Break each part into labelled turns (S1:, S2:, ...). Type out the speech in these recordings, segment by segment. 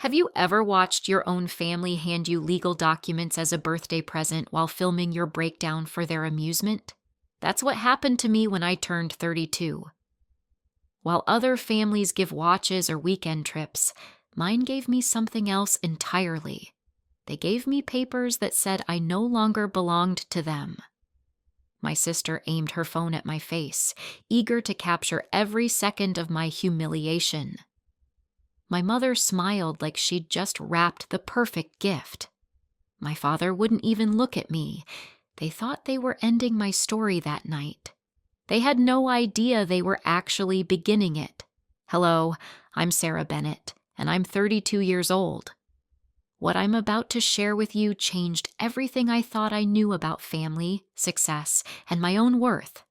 S1: Have you ever watched your own family hand you legal documents as a birthday present while filming your breakdown for their amusement? That's what happened to me when I turned 32. While other families give watches or weekend trips, mine gave me something else entirely. They gave me papers that said I no longer belonged to them. My sister aimed her phone at my face, eager to capture every second of my humiliation. My mother smiled like she'd just wrapped the perfect gift. My father wouldn't even look at me. They thought they were ending my story that night. They had no idea they were actually beginning it. Hello, I'm Sarah Bennett, and I'm 32 years old. What I'm about to share with you changed everything I thought I knew about family, success, and my own worth.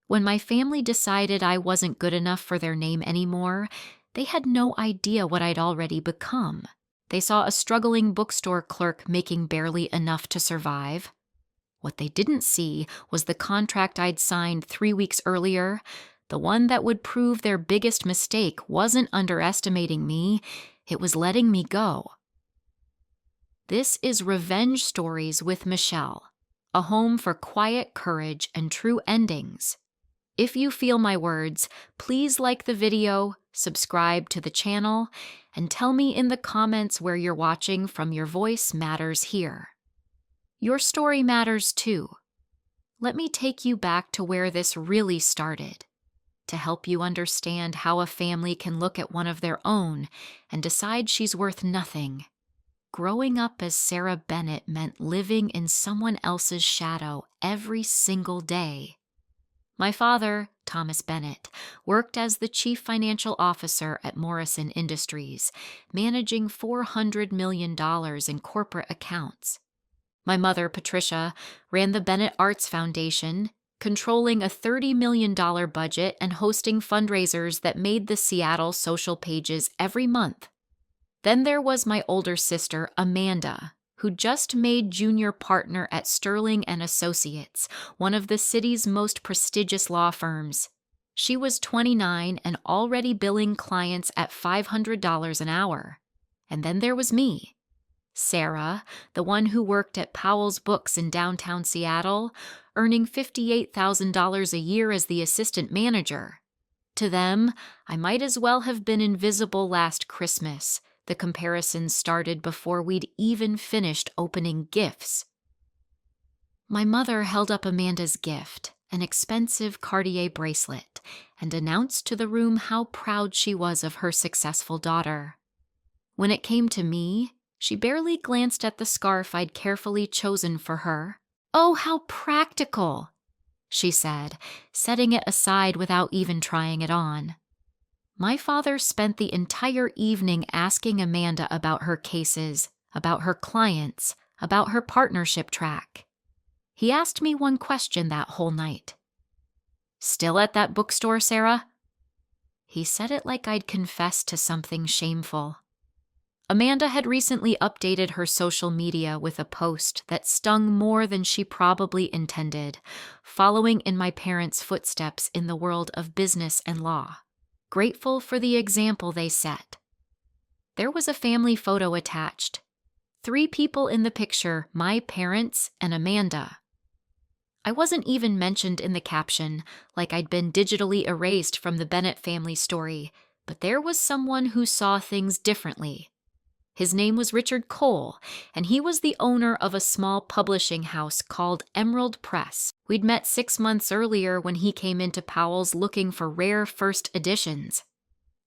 S1: When my family decided I wasn't good enough for their name anymore, they had no idea what I'd already become. They saw a struggling bookstore clerk making barely enough to survive. What they didn't see was the contract I'd signed 3 weeks earlier. The one that would prove their biggest mistake wasn't underestimating me, it was letting me go. This is Revenge Stories with Michelle, a home for quiet courage and true endings. If you feel my words, please like the video, subscribe to the channel, and tell me in the comments where you're watching from. Your voice matters here. Your story matters too. Let me take you back to where this really started, to help you understand how a family can look at one of their own and decide she's worth nothing. Growing up as Sarah Bennett meant living in someone else's shadow every single day. My father, Thomas Bennett, worked as the chief financial officer at Morrison Industries, managing $400 million in corporate accounts. My mother, Patricia, ran the Bennett Arts Foundation, controlling a $30 million budget and hosting fundraisers that made the Seattle social pages every month. Then there was my older sister, Amanda, who just made junior partner at Sterling and Associates, one of the city's most prestigious law firms. She was 29 and already billing clients at $500 an hour. And then there was me, Sarah, the one who worked at Powell's Books in downtown Seattle, earning $58,000 a year as the assistant manager. To them, I might as well have been invisible last Christmas. The comparisons started before we'd even finished opening gifts. My mother held up Amanda's gift, an expensive Cartier bracelet, and announced to the room how proud she was of her successful daughter. When it came to me, she barely glanced at the scarf I'd carefully chosen for her. "Oh, how practical," she said, setting it aside without even trying it on. My father spent the entire evening asking Amanda about her cases, about her clients, about her partnership track. He asked me one question that whole night. "Still at that bookstore, Sarah?" He said it like I'd confessed to something shameful. Amanda had recently updated her social media with a post that stung more than she probably intended, following in my parents' footsteps in the world of business and law. Grateful for the example they set. There was a family photo attached. 3 people in the picture, my parents and Amanda. I wasn't even mentioned in the caption, like I'd been digitally erased from the Bennett family story, but there was someone who saw things differently. His name was Richard Cole, and he was the owner of a small publishing house called Emerald Press. We'd met 6 months earlier when he came into Powell's looking for rare first editions.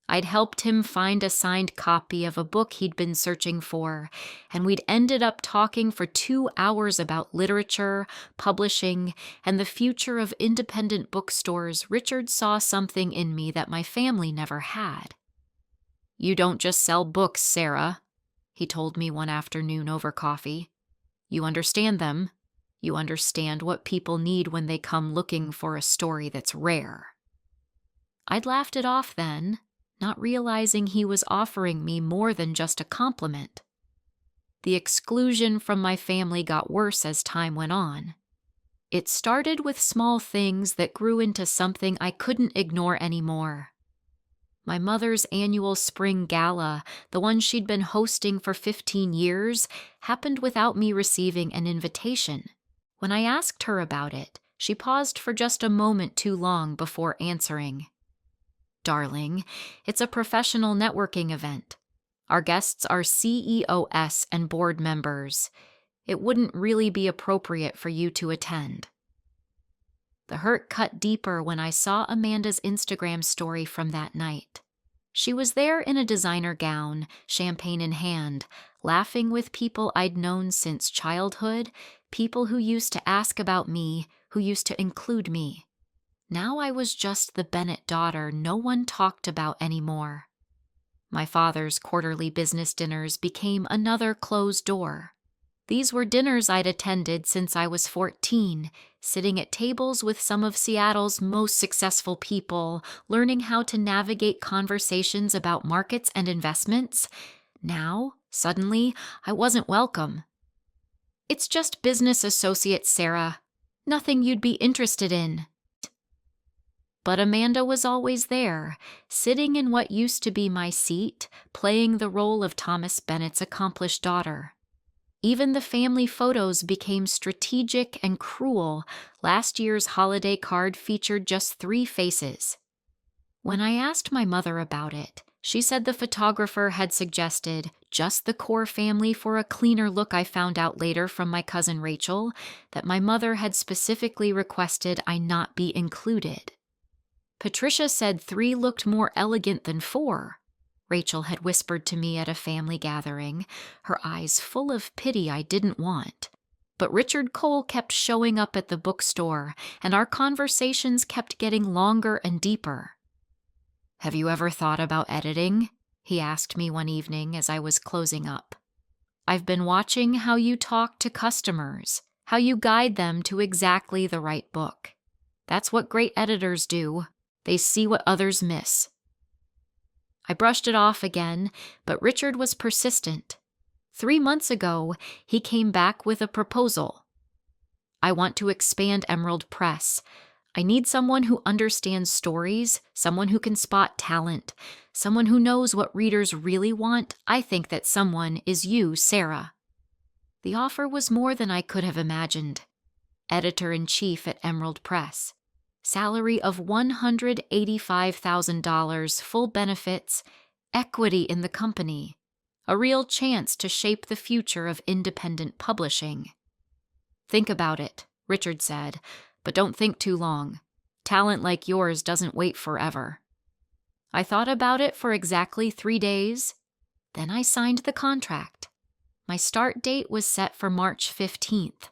S1: I'd helped him find a signed copy of a book he'd been searching for, and we'd ended up talking for 2 hours about literature, publishing, and the future of independent bookstores. Richard saw something in me that my family never had. "You don't just sell books, Sarah," he told me one afternoon over coffee. "You understand them. You understand what people need when they come looking for a story that's rare." I'd laughed it off then, not realizing he was offering me more than just a compliment. The exclusion from my family got worse as time went on. It started with small things that grew into something I couldn't ignore anymore. My mother's annual spring gala, the one she'd been hosting for 15 years, happened without me receiving an invitation. When I asked her about it, she paused for just a moment too long before answering. "Darling, it's a professional networking event. Our guests are CEOs and board members. It wouldn't really be appropriate for you to attend." The hurt cut deeper when I saw Amanda's Instagram story from that night. She was there in a designer gown, champagne in hand, laughing with people I'd known since childhood, people who used to ask about me, who used to include me. Now I was just the Bennett daughter no one talked about anymore. My father's quarterly business dinners became another closed door. These were dinners I'd attended since I was 14, sitting at tables with some of Seattle's most successful people, learning how to navigate conversations about markets and investments. Now, suddenly, I wasn't welcome. "It's just business associates, Sarah. Nothing you'd be interested in." But Amanda was always there, sitting in what used to be my seat, playing the role of Thomas Bennett's accomplished daughter. Even the family photos became strategic and cruel. Last year's holiday card featured just 3 faces. When I asked my mother about it, she said the photographer had suggested just the core family for a cleaner look. I found out later from my cousin Rachel that my mother had specifically requested I not be included. Patricia said 3 looked more elegant than 4. Rachel had whispered to me at a family gathering, her eyes full of pity I didn't want. But Richard Cole kept showing up at the bookstore, and our conversations kept getting longer and deeper. "Have you ever thought about editing?" he asked me one evening as I was closing up. "I've been watching how you talk to customers, how you guide them to exactly the right book. That's what great editors do. They see what others miss." I brushed it off again, but Richard was persistent. 3 months ago, he came back with a proposal. "I want to expand Emerald Press. I need someone who understands stories, someone who can spot talent, someone who knows what readers really want. I think that someone is you, Sarah." The offer was more than I could have imagined. Editor-in-chief at Emerald Press. Salary of $185,000, full benefits, equity in the company, a real chance to shape the future of independent publishing. "Think about it," Richard said, "but don't think too long. Talent like yours doesn't wait forever." I thought about it for exactly 3 days. Then I signed the contract. My start date was set for March 15th.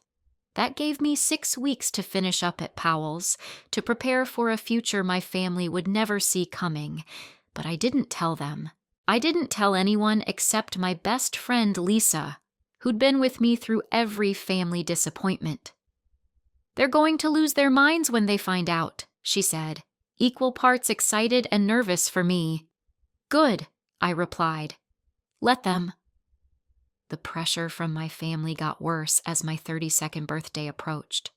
S1: That gave me 6 weeks to finish up at Powell's, to prepare for a future my family would never see coming. But I didn't tell them. I didn't tell anyone except my best friend Lisa, who'd been with me through every family disappointment. "They're going to lose their minds when they find out," she said, equal parts excited and nervous for me. "Good," I replied. "Let them." The pressure from my family got worse as my 32nd birthday approached.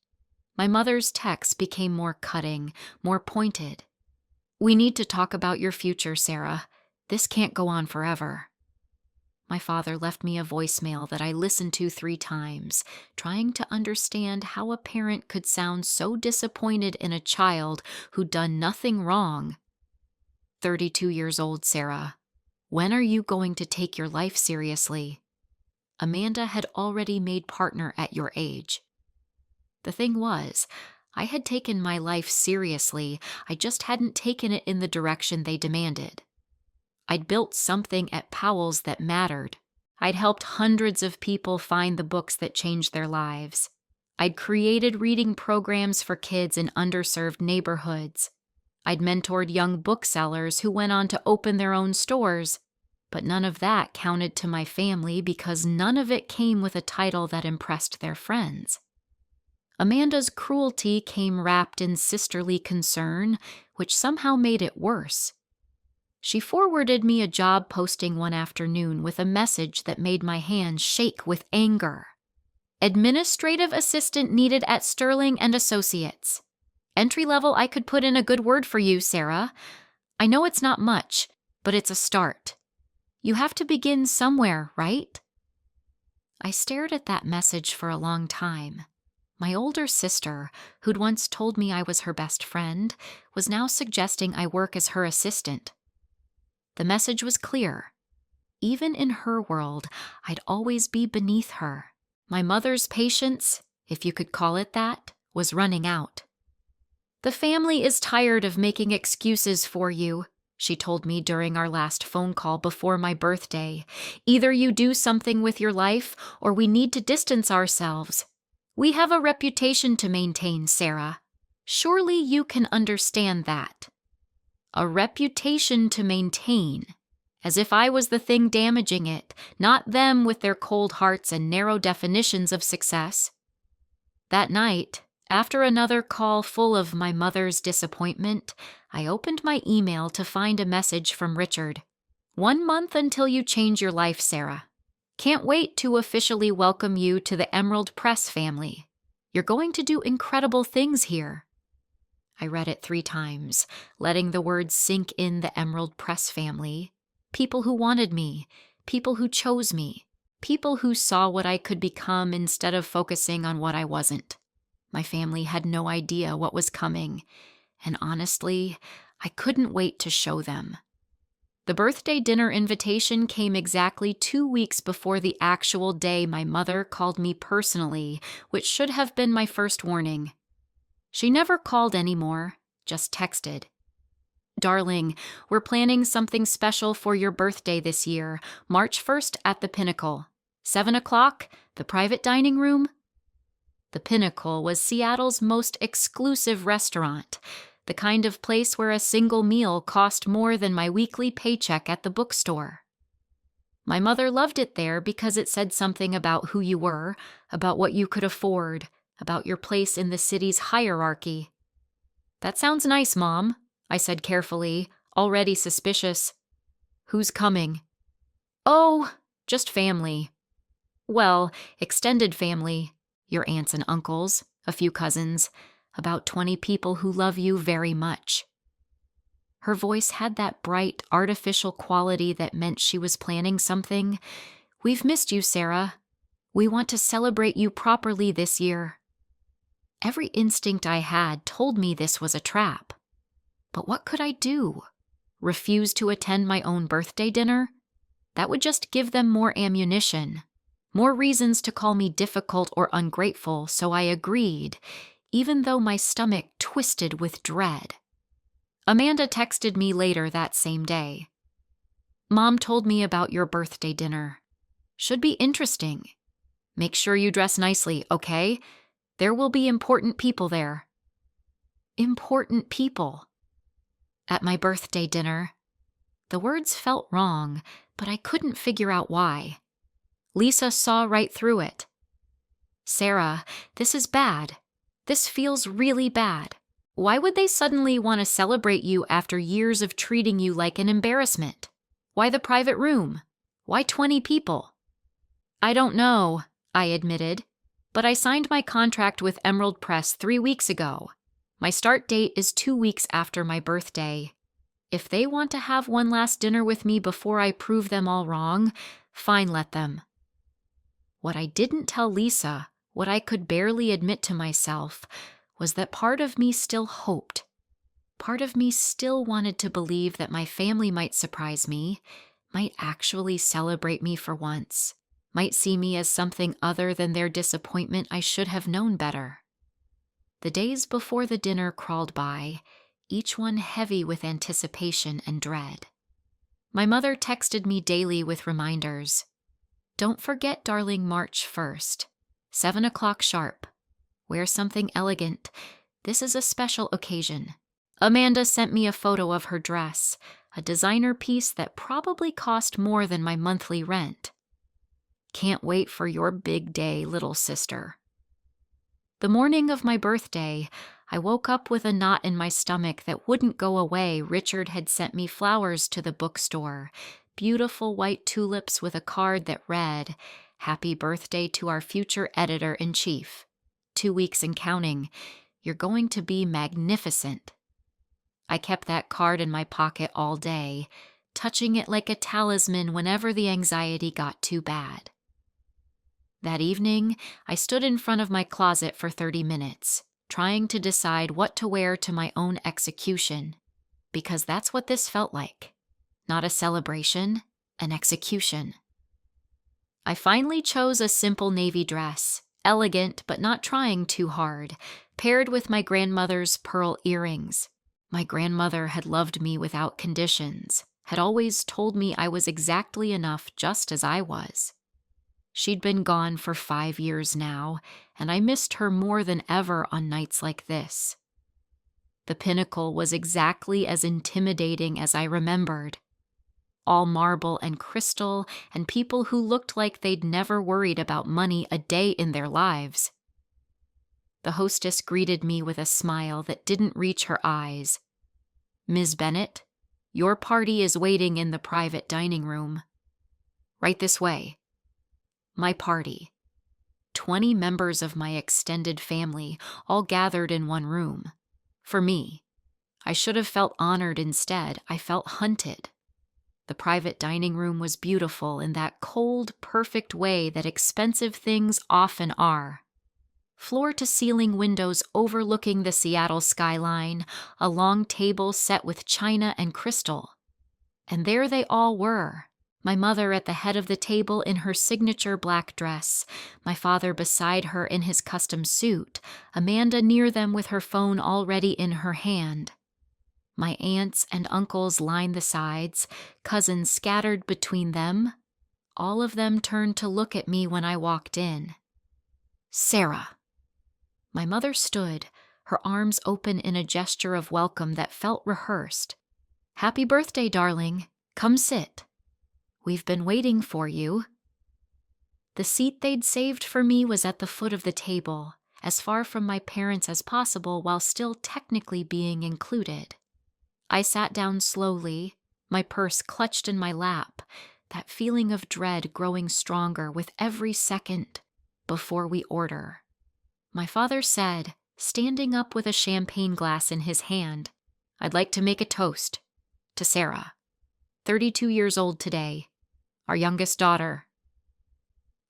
S1: My mother's texts became more cutting, more pointed. "We need to talk about your future, Sarah. This can't go on forever." My father left me a voicemail that I listened to 3 times, trying to understand how a parent could sound so disappointed in a child who'd done nothing wrong. 32 years old, Sarah. When are you going to take your life seriously? Amanda had already made partner at your age. The thing was, I had taken my life seriously, I just hadn't taken it in the direction they demanded. I'd built something at Powell's that mattered. I'd helped hundreds of people find the books that changed their lives. I'd created reading programs for kids in underserved neighborhoods. I'd mentored young booksellers who went on to open their own stores. But none of that counted to my family because none of it came with a title that impressed their friends. Amanda's cruelty came wrapped in sisterly concern, which somehow made it worse. She forwarded me a job posting one afternoon with a message that made my hands shake with anger. "Administrative assistant needed at Sterling and Associates. Entry level, I could put in a good word for you, Sarah. I know it's not much, but it's a start. You have to begin somewhere, right? I stared at that message for a long time. My older sister, who'd once told me I was her best friend, was now suggesting I work as her assistant. The message was clear. Even in her world, I'd always be beneath her. My mother's patience, if you could call it that, was running out. "The family is tired of making excuses for you," she told me during our last phone call before my birthday. "Either you do something with your life, or we need to distance ourselves. We have a reputation to maintain, Sarah. Surely you can understand that." A reputation to maintain. As if I was the thing damaging it, not them with their cold hearts and narrow definitions of success. That night, after another call full of my mother's disappointment, I opened my email to find a message from Richard. "1 month until you change your life, Sarah. Can't wait to officially welcome you to the Emerald Press family. You're going to do incredible things here." I read it 3 times, letting the words sink in. The Emerald Press family. People who wanted me, people who chose me, people who saw what I could become instead of focusing on what I wasn't. My family had no idea what was coming, and honestly, I couldn't wait to show them. The birthday dinner invitation came exactly 2 weeks before the actual day my mother called me personally, which should have been my first warning. She never called anymore, just texted. "Darling, we're planning something special for your birthday this year, March 1st at the Pinnacle. 7 o'clock, the private dining room." The Pinnacle was Seattle's most exclusive restaurant, the kind of place where a single meal cost more than my weekly paycheck at the bookstore. My mother loved it there because it said something about who you were, about what you could afford, about your place in the city's hierarchy. "That sounds nice, Mom," I said carefully, already suspicious. "Who's coming?" "Oh, just family. Well, extended family. Your aunts and uncles, a few cousins, about 20 people who love you very much." Her voice had that bright, artificial quality that meant she was planning something. "We've missed you, Sarah. We want to celebrate you properly this year." Every instinct I had told me this was a trap. But what could I do? Refuse to attend my own birthday dinner? That would just give them more ammunition, more reasons to call me difficult or ungrateful, so I agreed, even though my stomach twisted with dread. Amanda texted me later that same day. "Mom told me about your birthday dinner. Should be interesting. Make sure you dress nicely, okay? There will be important people there." Important people. At my birthday dinner. The words felt wrong, but I couldn't figure out why. Lisa saw right through it. "Sarah, this is bad. This feels really bad. Why would they suddenly want to celebrate you after years of treating you like an embarrassment? Why the private room? Why 20 people?" "I don't know," I admitted, "but I signed my contract with Emerald Press 3 weeks ago. My start date is 2 weeks after my birthday. If they want to have one last dinner with me before I prove them all wrong, fine, let them." What I didn't tell Lisa, what I could barely admit to myself, was that part of me still hoped. Part of me still wanted to believe that my family might surprise me, might actually celebrate me for once, might see me as something other than their disappointment. I should have known better. The days before the dinner crawled by, each one heavy with anticipation and dread. My mother texted me daily with reminders. "Don't forget, darling, March 1st, 7 o'clock sharp. Wear something elegant. This is a special occasion." Amanda sent me a photo of her dress, a designer piece that probably cost more than my monthly rent. "Can't wait for your big day, little sister." The morning of my birthday, I woke up with a knot in my stomach that wouldn't go away. Richard had sent me flowers to the bookstore, beautiful white tulips with a card that read, "Happy birthday to our future editor-in-chief. 2 weeks and counting. You're going to be magnificent." I kept that card in my pocket all day, touching it like a talisman whenever the anxiety got too bad. That evening, I stood in front of my closet for 30 minutes, trying to decide what to wear to my own execution, because that's what this felt like. Not a celebration, an execution. I finally chose a simple navy dress, elegant but not trying too hard, paired with my grandmother's pearl earrings. My grandmother had loved me without conditions, had always told me I was exactly enough just as I was. She'd been gone for 5 years now, and I missed her more than ever on nights like this. The pinnacle was exactly as intimidating as I remembered. All marble and crystal, and people who looked like they'd never worried about money a day in their lives. The hostess greeted me with a smile that didn't reach her eyes. "Ms. Bennett, your party is waiting in the private dining room. Right this way." My party. 20 members of my extended family, all gathered in one room. For me. I should have felt honored instead. I felt hunted. The private dining room was beautiful in that cold, perfect way that expensive things often are. Floor-to-ceiling windows overlooking the Seattle skyline, a long table set with china and crystal. And there they all were. My mother at the head of the table in her signature black dress, my father beside her in his custom suit, Amanda near them with her phone already in her hand. My aunts and uncles lined the sides, cousins scattered between them. All of them turned to look at me when I walked in. "Sarah." My mother stood, her arms open in a gesture of welcome that felt rehearsed. "Happy birthday, darling. Come sit. We've been waiting for you." The seat they'd saved for me was at the foot of the table, as far from my parents as possible while still technically being included. I sat down slowly, my purse clutched in my lap, that feeling of dread growing stronger with every second. "Before we order," my father said, standing up with a champagne glass in his hand, "I'd like to make a toast to Sarah, 32 years old today, our youngest daughter."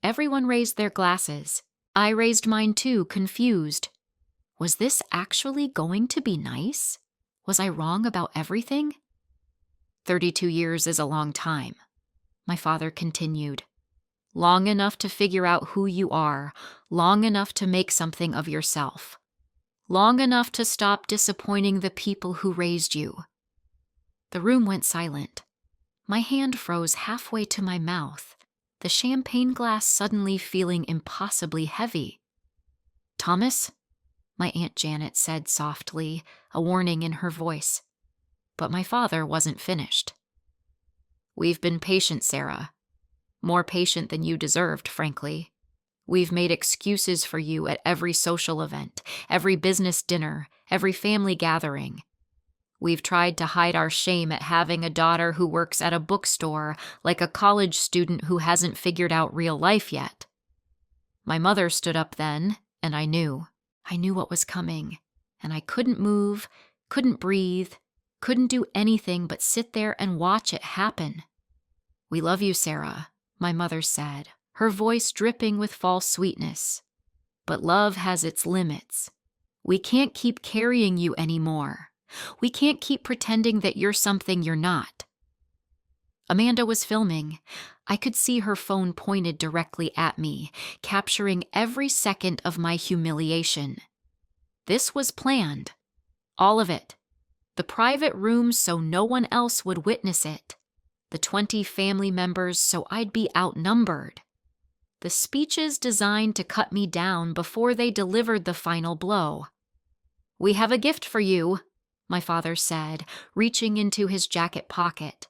S1: Everyone raised their glasses. I raised mine too, confused. Was this actually going to be nice? Was I wrong about everything? 32 years is a long time, my father continued. Long enough to figure out who you are, long enough to make something of yourself. Long enough to stop disappointing the people who raised you. The room went silent. My hand froze halfway to my mouth, the champagne glass suddenly feeling impossibly heavy. "Thomas?" my Aunt Janet said softly, a warning in her voice. But my father wasn't finished. "We've been patient, Sarah. More patient than you deserved, frankly. We've made excuses for you at every social event, every business dinner, every family gathering. We've tried to hide our shame at having a daughter who works at a bookstore like a college student who hasn't figured out real life yet." My mother stood up then, and I knew. I knew what was coming, and I couldn't move, couldn't breathe, couldn't do anything but sit there and watch it happen. "We love you, Sarah," my mother said, her voice dripping with false sweetness. "But love has its limits. We can't keep carrying you anymore. We can't keep pretending that you're something you're not." Amanda was filming. I could see her phone pointed directly at me, capturing every second of my humiliation. This was planned. All of it. The private room so no one else would witness it. The 20 family members so I'd be outnumbered. The speeches designed to cut me down before they delivered the final blow. "We have a gift for you," my father said, reaching into his jacket pocket.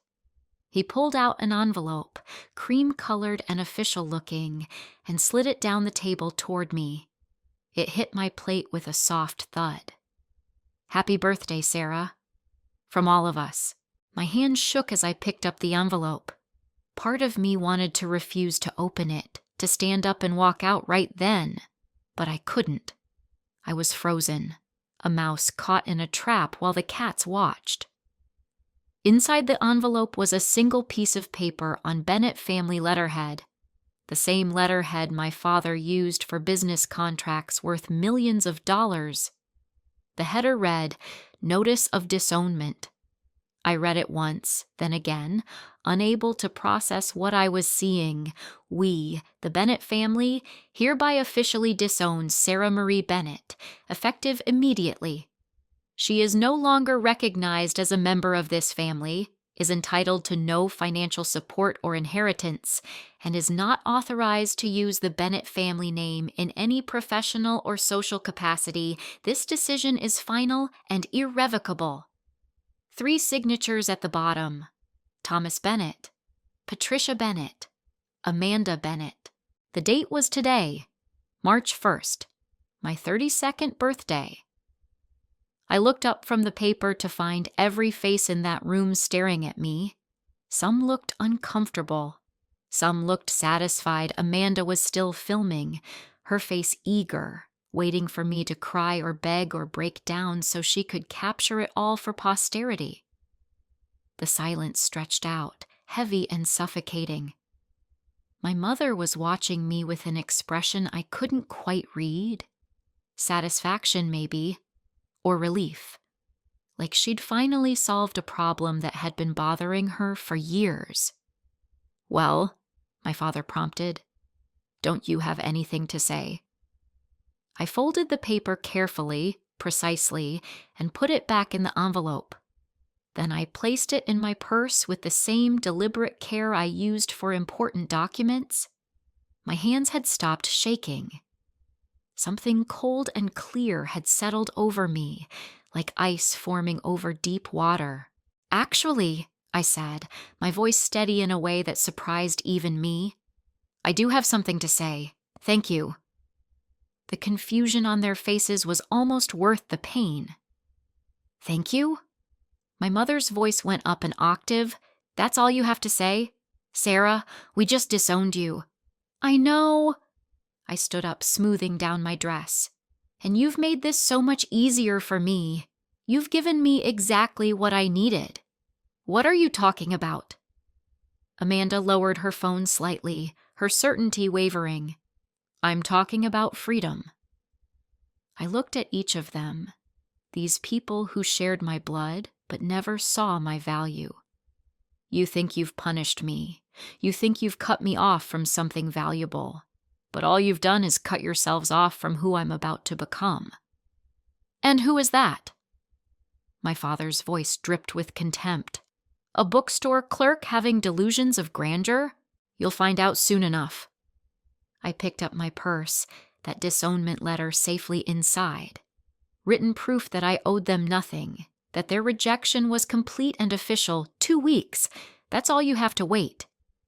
S1: He pulled out an envelope, cream-colored and official-looking, and slid it down the table toward me. It hit my plate with a soft thud. "Happy birthday, Sarah. From all of us." My hand shook as I picked up the envelope. Part of me wanted to refuse to open it, to stand up and walk out right then, but I couldn't. I was frozen. a mouse caught in a trap while the cats watched. Inside the envelope was a single piece of paper on Bennett family letterhead, the same letterhead my father used for business contracts worth millions of dollars. The header read, "Notice of Disownment." I read it once, then again, unable to process what I was seeing. We, the Bennett family, hereby officially disown Sarah Marie Bennett, effective immediately. She is no longer recognized as a member of this family, is entitled to no financial support or inheritance, and is not authorized to use the Bennett family name in any professional or social capacity. This decision is final and irrevocable. 3 signatures at the bottom: Thomas Bennett, Patricia Bennett, Amanda Bennett. The date was today, March 1st, my 32nd birthday. I looked up from the paper to find every face in that room staring at me. Some looked uncomfortable. Some looked satisfied Amanda was still filming, her face eager, waiting for me to cry or beg or break down so she could capture it all for posterity. The silence stretched out, heavy and suffocating. My mother was watching me with an expression I couldn't quite read. Satisfaction, maybe, or relief. Like she'd finally solved a problem that had been bothering her for years. "Well," my father prompted, "don't you have anything to say?" I folded the paper carefully, precisely, and put it back in the envelope. Then I placed it in my purse with the same deliberate care I used for important documents. My hands had stopped shaking. Something cold and clear had settled over me, like ice forming over deep water. "Actually," I said, my voice steady in a way that surprised even me, "I do have something to say. Thank you." The confusion on their faces was almost worth the pain. "Thank you?" My mother's voice went up an octave. "That's all you have to say? Sarah, we just disowned you." "I know." I stood up, smoothing down my dress. "And you've made this so much easier for me. You've given me exactly what I needed." "What are you talking about?" Amanda lowered her phone slightly, her certainty wavering. "I'm talking about freedom." I looked at each of them, these people who shared my blood but never saw my value. "You think you've punished me. You think you've cut me off from something valuable. But all you've done is cut yourselves off from who I'm about to become." "And who is that?" My father's voice dripped with contempt. "A bookstore clerk having delusions of grandeur? You'll find out soon enough." I picked up my purse, that disownment letter safely inside. Written proof that I owed them nothing, that their rejection was complete and official. 2 weeks. That's all you have to wait.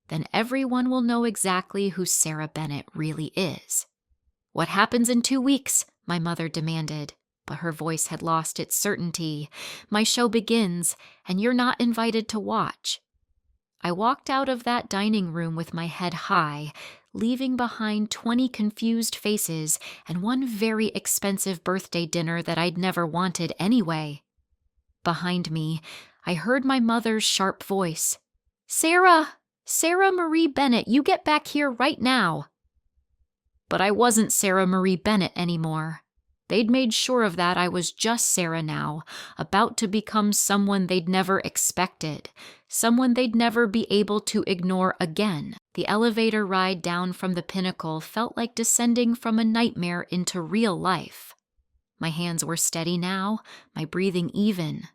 S1: Then everyone will know exactly who Sarah Bennett really is. "What happens in 2 weeks?" my mother demanded, but her voice had lost its certainty. "My show begins, and you're not invited to watch." I walked out of that dining room with my head high, leaving behind 20 confused faces and one very expensive birthday dinner that I'd never wanted anyway. Behind me, I heard my mother's sharp voice. "Sarah! Sarah Marie Bennett, you get back here right now." But I wasn't Sarah Marie Bennett anymore. They'd made sure of that. I was just Sarah now, about to become someone they'd never expected, someone they'd never be able to ignore again. The elevator ride down from the pinnacle felt like descending from a nightmare into real life. My hands were steady now, my breathing even.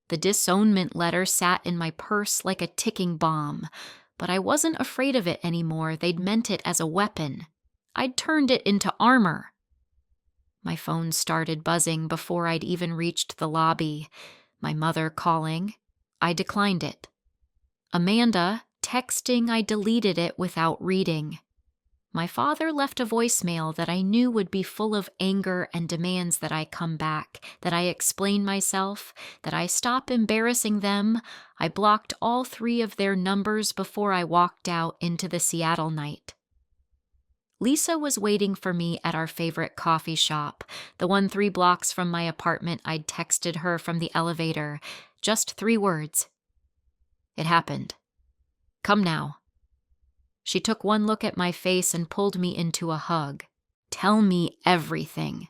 S1: The disownment letter sat in my purse like a ticking bomb, but I wasn't afraid of it anymore. They'd meant it as a weapon. I'd turned it into armor. My phone started buzzing before I'd even reached the lobby. My mother calling. I declined it. Amanda texting. I deleted it without reading. My father left a voicemail that I knew would be full of anger and demands that I come back, that I explain myself, that I stop embarrassing them. I blocked all 3 of their numbers before I walked out into the Seattle night. Lisa was waiting for me at our favorite coffee shop, the one 3 blocks from my apartment. I'd texted her from the elevator. Just 3 words. It happened. Come now. She took one look at my face and pulled me into a hug. Tell me everything.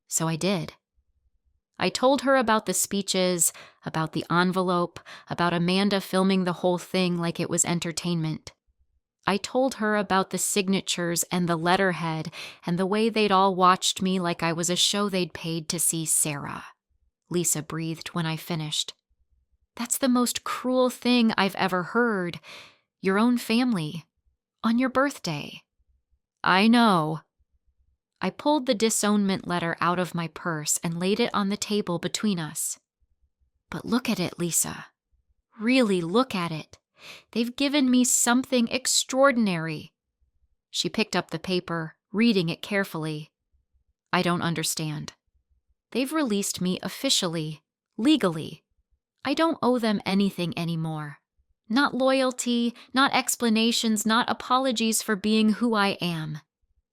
S1: So I did. I told her about the speeches, about the envelope, about Amanda filming the whole thing like it was entertainment. I told her about the signatures and the letterhead and the way they'd all watched me like I was a show they'd paid to see Sarah. Lisa breathed when I finished. That's the most cruel thing I've ever heard. Your own family. On your birthday. I know. I pulled the disownment letter out of my purse and laid it on the table between us. But look at it, Lisa. Really look at it. They've given me something extraordinary. She picked up the paper, reading it carefully. I don't understand. They've released me officially, legally. I don't owe them anything anymore. Not loyalty, not explanations, not apologies for being who I am.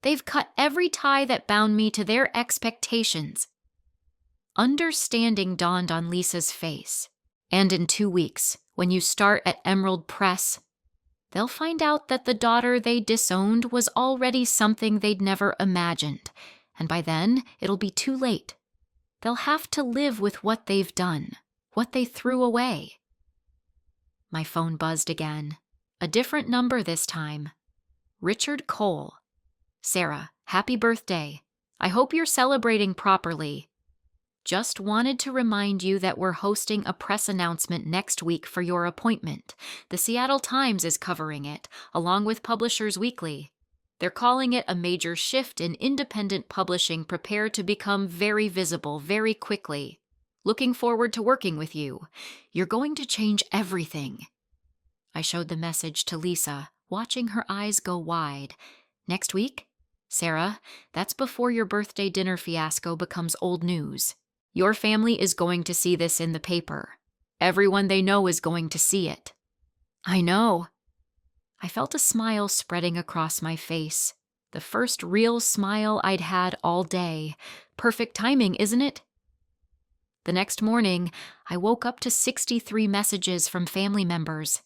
S1: They've cut every tie that bound me to their expectations. Understanding dawned on Lisa's face. And in 2 weeks, when you start at Emerald Press, they'll find out that the daughter they disowned was already something they'd never imagined, and by then it'll be too late. They'll have to live with what they've done, what they threw away. My phone buzzed again. A different number this time. Richard Cole. Sarah, happy birthday. I hope you're celebrating properly. Just wanted to remind you that we're hosting a press announcement next week for your appointment. The Seattle Times is covering it, along with Publishers Weekly. They're calling it a major shift in independent publishing. Prepare to become very visible very quickly. Looking forward to working with you. You're going to change everything. I showed the message to Lisa, watching her eyes go wide. Next week? Sarah, that's before your birthday dinner fiasco becomes old news. Your family is going to see this in the paper. Everyone they know is going to see it. I know. I felt a smile spreading across my face. The first real smile I'd had all day. Perfect timing, isn't it? The next morning, I woke up to 63 messages from family members.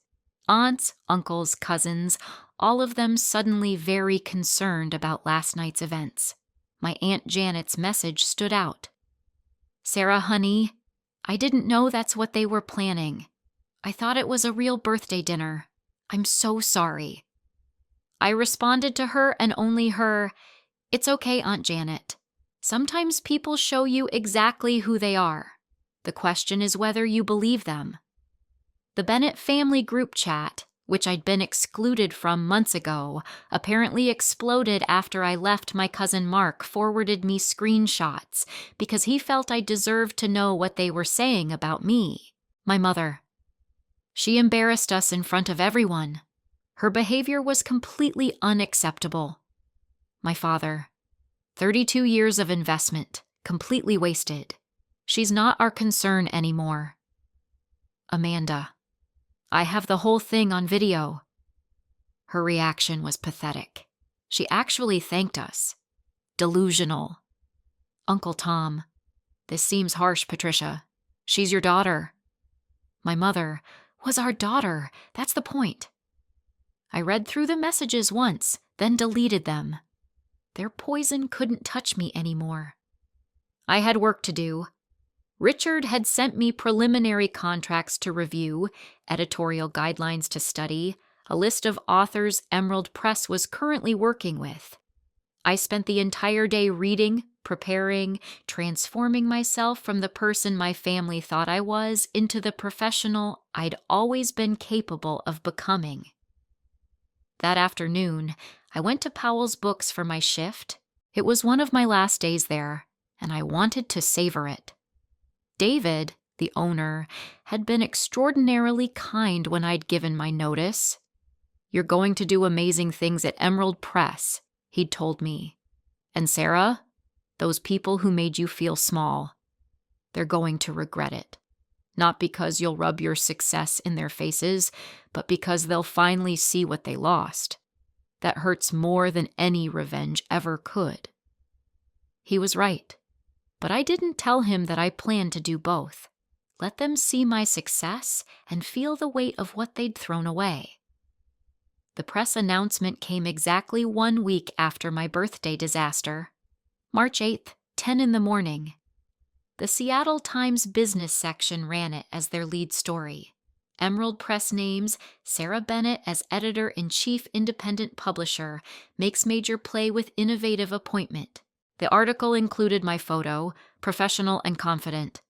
S1: Aunts, uncles, cousins, all of them suddenly very concerned about last night's events. My Aunt Janet's message stood out. Sarah, honey, I didn't know that's what they were planning. I thought it was a real birthday dinner. I'm so sorry. I responded to her and only her, it's okay, Aunt Janet. Sometimes people show you exactly who they are. The question is whether you believe them. The Bennett family group chat, which I'd been excluded from months ago, apparently exploded after I left. My cousin Mark forwarded me screenshots because he felt I deserved to know what they were saying about me. My mother. She embarrassed us in front of everyone. Her behavior was completely unacceptable. My father. 32 years of investment, completely wasted. She's not our concern anymore. Amanda. I have the whole thing on video. Her reaction was pathetic. She actually thanked us. Delusional. Uncle Tom. This seems harsh, Patricia. She's your daughter. My mother was our daughter. That's the point. I read through the messages once, then deleted them. Their poison couldn't touch me anymore. I had work to do. Richard had sent me preliminary contracts to review, editorial guidelines to study, a list of authors Emerald Press was currently working with. I spent the entire day reading, preparing, transforming myself from the person my family thought I was into the professional I'd always been capable of becoming. That afternoon, I went to Powell's Books for my shift. It was one of my last days there, and I wanted to savor it. David, the owner, had been extraordinarily kind when I'd given my notice. You're going to do amazing things at Emerald Press, he'd told me. And Sarah, those people who made you feel small, they're going to regret it. Not because you'll rub your success in their faces, but because they'll finally see what they lost. that hurts more than any revenge ever could. He was right, but I didn't tell him that I planned to do both. Let them see my success and feel the weight of what they'd thrown away. The press announcement came exactly 1 week after my birthday disaster. March 8th, 10 in the morning. The Seattle Times business section ran it as their lead story. Emerald Press names Sarah Bennett as editor-in-chief independent publisher, makes major play with innovative appointment. The article included my photo, professional and confident.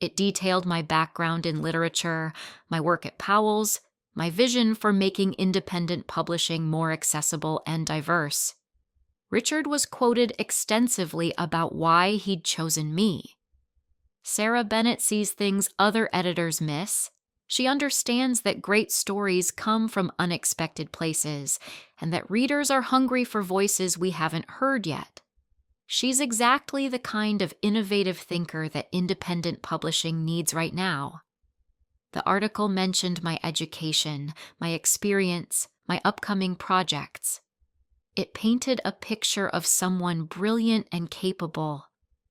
S1: It detailed my background in literature, my work at Powell's, my vision for making independent publishing more accessible and diverse. Richard was quoted extensively about why he'd chosen me. Sarah Bennett sees things other editors miss. She understands that great stories come from unexpected places, and that readers are hungry for voices we haven't heard yet. She's exactly the kind of innovative thinker that independent publishing needs right now. The article mentioned my education, my experience, my upcoming projects. It painted a picture of someone brilliant and capable,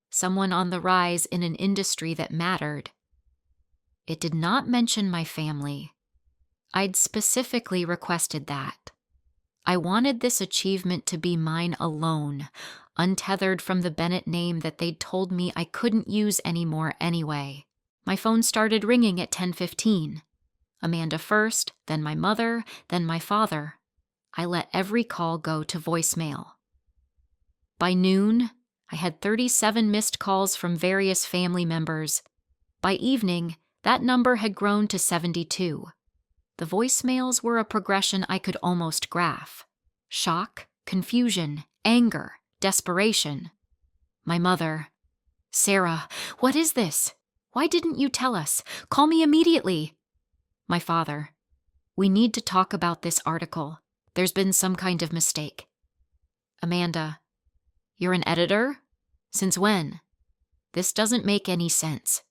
S1: someone on the rise in an industry that mattered. It did not mention my family. I'd specifically requested that. I wanted this achievement to be mine alone, untethered from the Bennett name that they'd told me I couldn't use anymore anyway. My phone started ringing at 10:15. Amanda first, then my mother, then my father. I let every call go to voicemail. By noon, I had 37 missed calls from various family members. By evening, that number had grown to 72. The voicemails were a progression I could almost graph. Shock, confusion, anger, desperation. My mother, "Sarah, what is this? Why didn't you tell us? Call me immediately." My father, "We need to talk about this article. There's been some kind of mistake." Amanda, "You're an editor? Since when? This doesn't make any sense."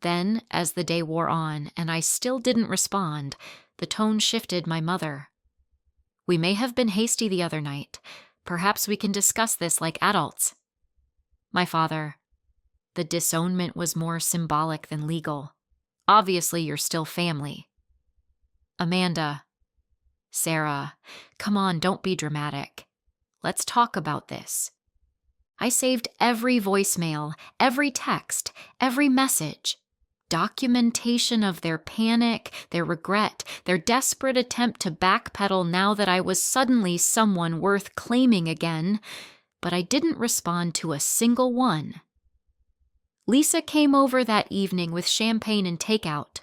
S1: Then, as the day wore on and I still didn't respond, the tone shifted. My mother, "We may have been hasty the other night. Perhaps we can discuss this like adults." My father, "The disownment was more symbolic than legal. Obviously, you're still family." Amanda, "Sarah, come on, don't be dramatic. Let's talk about this." I saved every voicemail, every text, every message. Documentation of their panic, their regret, their desperate attempt to backpedal now that I was suddenly someone worth claiming again, but I didn't respond to a single one. Lisa came over that evening with champagne and takeout.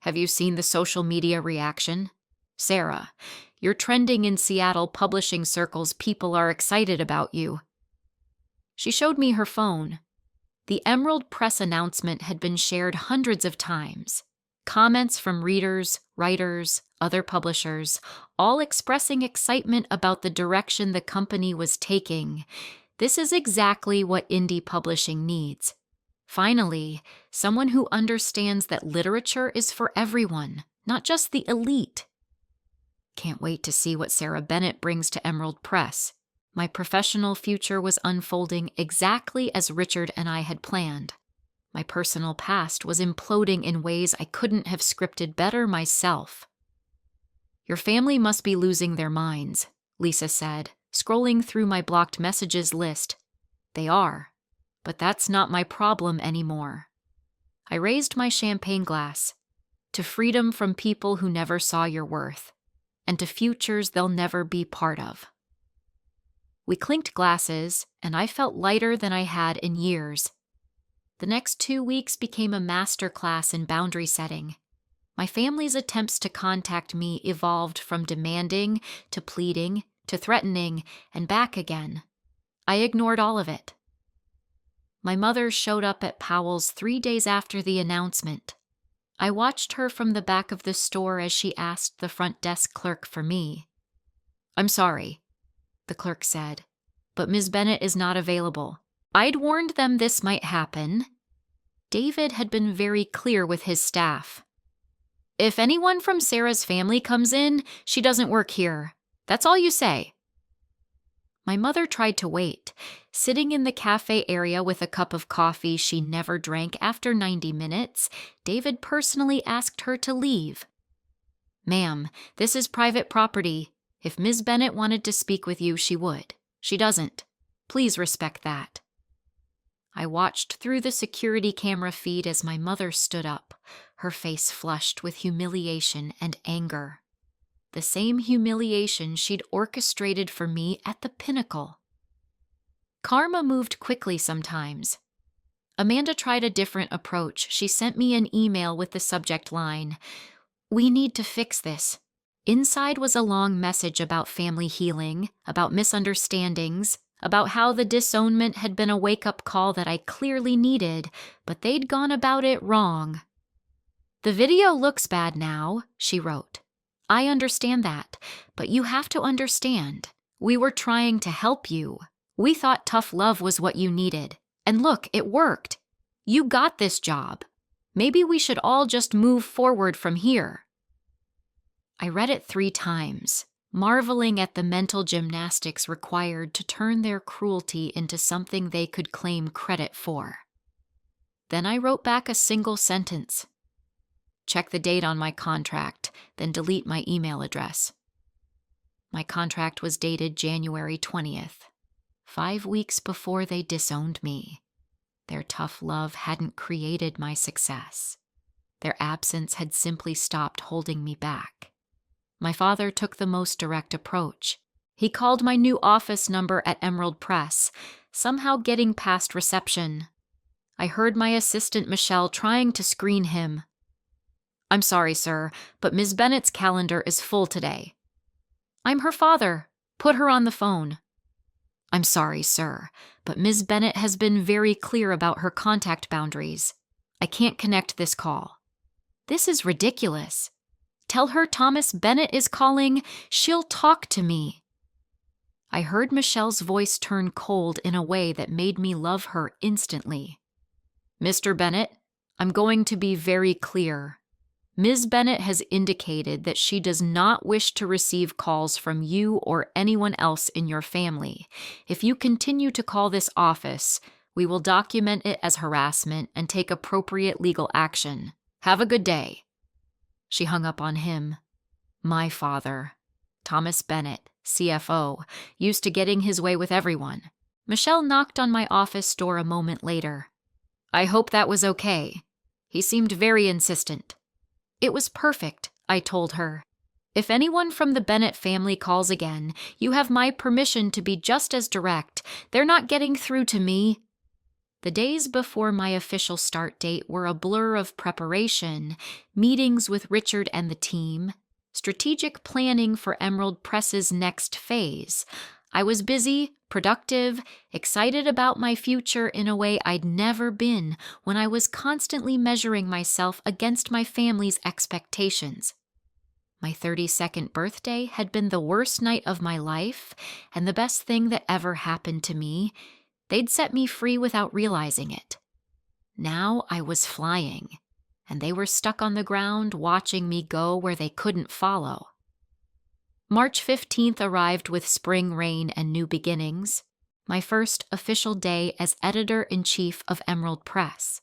S1: "Have you seen the social media reaction? Sarah, you're trending in Seattle publishing circles. People are excited about you." She showed me her phone. The Emerald Press announcement had been shared hundreds of times. Comments from readers, writers, other publishers, all expressing excitement about the direction the company was taking. This is exactly what indie publishing needs. Finally, someone who understands that literature is for everyone, not just the elite. Can't wait to see what Sarah Bennett brings to Emerald Press. My professional future was unfolding exactly as Richard and I had planned. My personal past was imploding in ways I couldn't have scripted better myself. "Your family must be losing their minds," Lisa said, scrolling through my blocked messages list. "They are, but that's not my problem anymore." I raised my champagne glass. To freedom from people who never saw your worth, and to futures they'll never be part of. We clinked glasses, and I felt lighter than I had in years. The next 2 weeks became a master class in boundary setting. My family's attempts to contact me evolved from demanding to pleading to threatening and back again. I ignored all of it. My mother showed up at Powell's 3 days after the announcement. I watched her from the back of the store as she asked the front desk clerk for me. "I'm sorry," the clerk said, "but Ms. Bennett is not available." I'd warned them this might happen. David had been very clear with his staff. "If anyone from Sarah's family comes in, she doesn't work here. That's all you say." My mother tried to wait. Sitting in the cafe area with a cup of coffee she never drank after 90 minutes, David personally asked her to leave. "Ma'am, this is private property. If Ms. Bennett wanted to speak with you, she would. She doesn't. Please respect that." I watched through the security camera feed as my mother stood up, her face flushed with humiliation and anger. The same humiliation she'd orchestrated for me at the pinnacle. Karma moved quickly sometimes. Amanda tried a different approach. She sent me an email with the subject line, "We need to fix this." Inside was a long message about family healing, about misunderstandings, about how the disownment had been a wake-up call that I clearly needed, but they'd gone about it wrong. "The video looks bad now," she wrote. "I understand that, but you have to understand. We were trying to help you. We thought tough love was what you needed. And look, it worked. You got this job. Maybe we should all just move forward from here." I read it 3 times, marveling at the mental gymnastics required to turn their cruelty into something they could claim credit for. Then I wrote back a single sentence. "Check the date on my contract, then delete my email address." My contract was dated January 20th, 5 weeks before they disowned me. Their tough love hadn't created my success. Their absence had simply stopped holding me back. My father took the most direct approach. He called my new office number at Emerald Press, somehow getting past reception. I heard my assistant Michelle trying to screen him. "I'm sorry, sir, but Ms. Bennett's calendar is full today." "I'm her father. Put her on the phone." "I'm sorry, sir, but Ms. Bennett has been very clear about her contact boundaries. I can't connect this call." "This is ridiculous. Tell her Thomas Bennett is calling. She'll talk to me." I heard Michelle's voice turn cold in a way that made me love her instantly. "Mr. Bennett, I'm going to be very clear. Ms. Bennett has indicated that she does not wish to receive calls from you or anyone else in your family. If you continue to call this office, we will document it as harassment and take appropriate legal action. Have a good day." She hung up on him. My father, Thomas Bennett, CFO, used to getting his way with everyone. Michelle knocked on my office door a moment later. "I hope that was okay. He seemed very insistent." "It was perfect," I told her. "If anyone from the Bennett family calls again, you have my permission to be just as direct. They're not getting through to me." The days before my official start date were a blur of preparation, meetings with Richard and the team, strategic planning for Emerald Press's next phase. I was busy, productive, excited about my future in a way I'd never been when I was constantly measuring myself against my family's expectations. My 32nd birthday had been the worst night of my life and the best thing that ever happened to me. They'd set me free without realizing it. Now I was flying, and they were stuck on the ground watching me go where they couldn't follow. March 15th arrived with spring rain and new beginnings, my first official day as editor-in-chief of Emerald Press.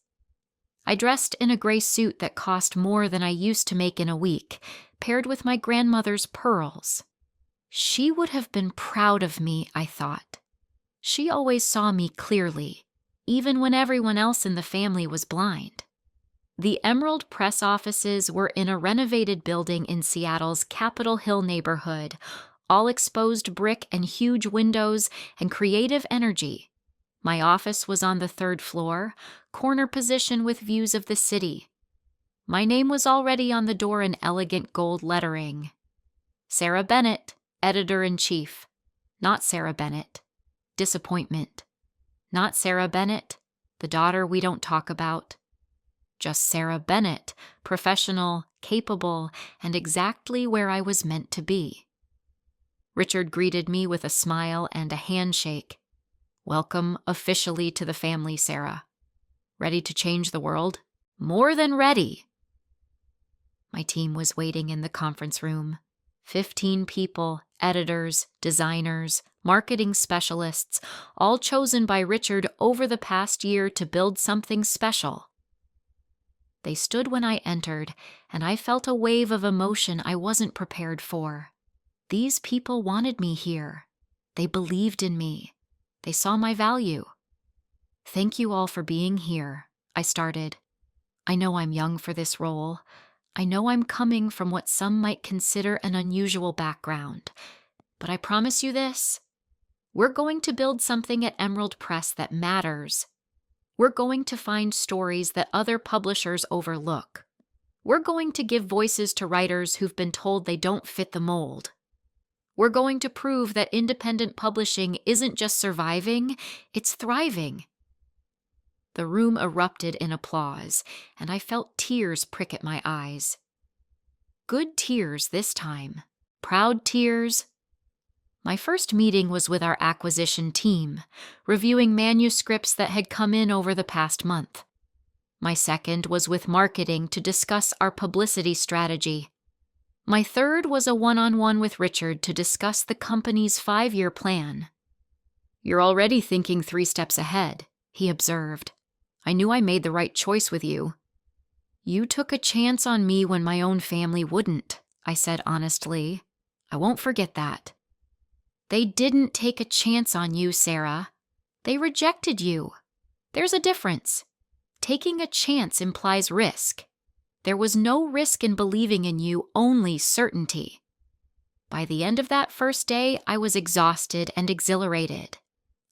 S1: I dressed in a gray suit that cost more than I used to make in a week, paired with my grandmother's pearls. She would have been proud of me, I thought. She always saw me clearly, even when everyone else in the family was blind. The Emerald Press offices were in a renovated building in Seattle's Capitol Hill neighborhood, all exposed brick and huge windows and creative energy. My office was on the 3rd floor, corner position with views of the city. My name was already on the door in elegant gold lettering. Sarah Bennett, Editor-in-Chief. Not Sarah Bennett. Disappointment. Not Sarah Bennett, the daughter we don't talk about. Just Sarah Bennett, professional, capable, and exactly where I was meant to be. Richard greeted me with a smile and a handshake. "Welcome officially to the family, Sarah. Ready to change the world? More than ready." My team was waiting in the conference room. 15 people, editors, designers, marketing specialists, all chosen by Richard over the past year to build something special. They stood when I entered, and I felt a wave of emotion I wasn't prepared for. These people wanted me here. They believed in me. They saw my value. "Thank you all for being here," I started. "I know I'm young for this role. I know I'm coming from what some might consider an unusual background. But I promise you this. We're going to build something at Emerald Press that matters. We're going to find stories that other publishers overlook. We're going to give voices to writers who've been told they don't fit the mold. We're going to prove that independent publishing isn't just surviving, it's thriving." The room erupted in applause, and I felt tears prick at my eyes. Good tears this time. Proud tears. My first meeting was with our acquisition team, reviewing manuscripts that had come in over the past month. My second was with marketing to discuss our publicity strategy. My third was a one-on-one with Richard to discuss the company's 5-year plan. "You're already thinking 3 steps ahead," he observed. "I knew I made the right choice with you." "You took a chance on me when my own family wouldn't," I said honestly. "I won't forget that." "They didn't take a chance on you, Sarah. They rejected you. There's a difference. Taking a chance implies risk. There was no risk in believing in you, only certainty." By the end of that first day, I was exhausted and exhilarated.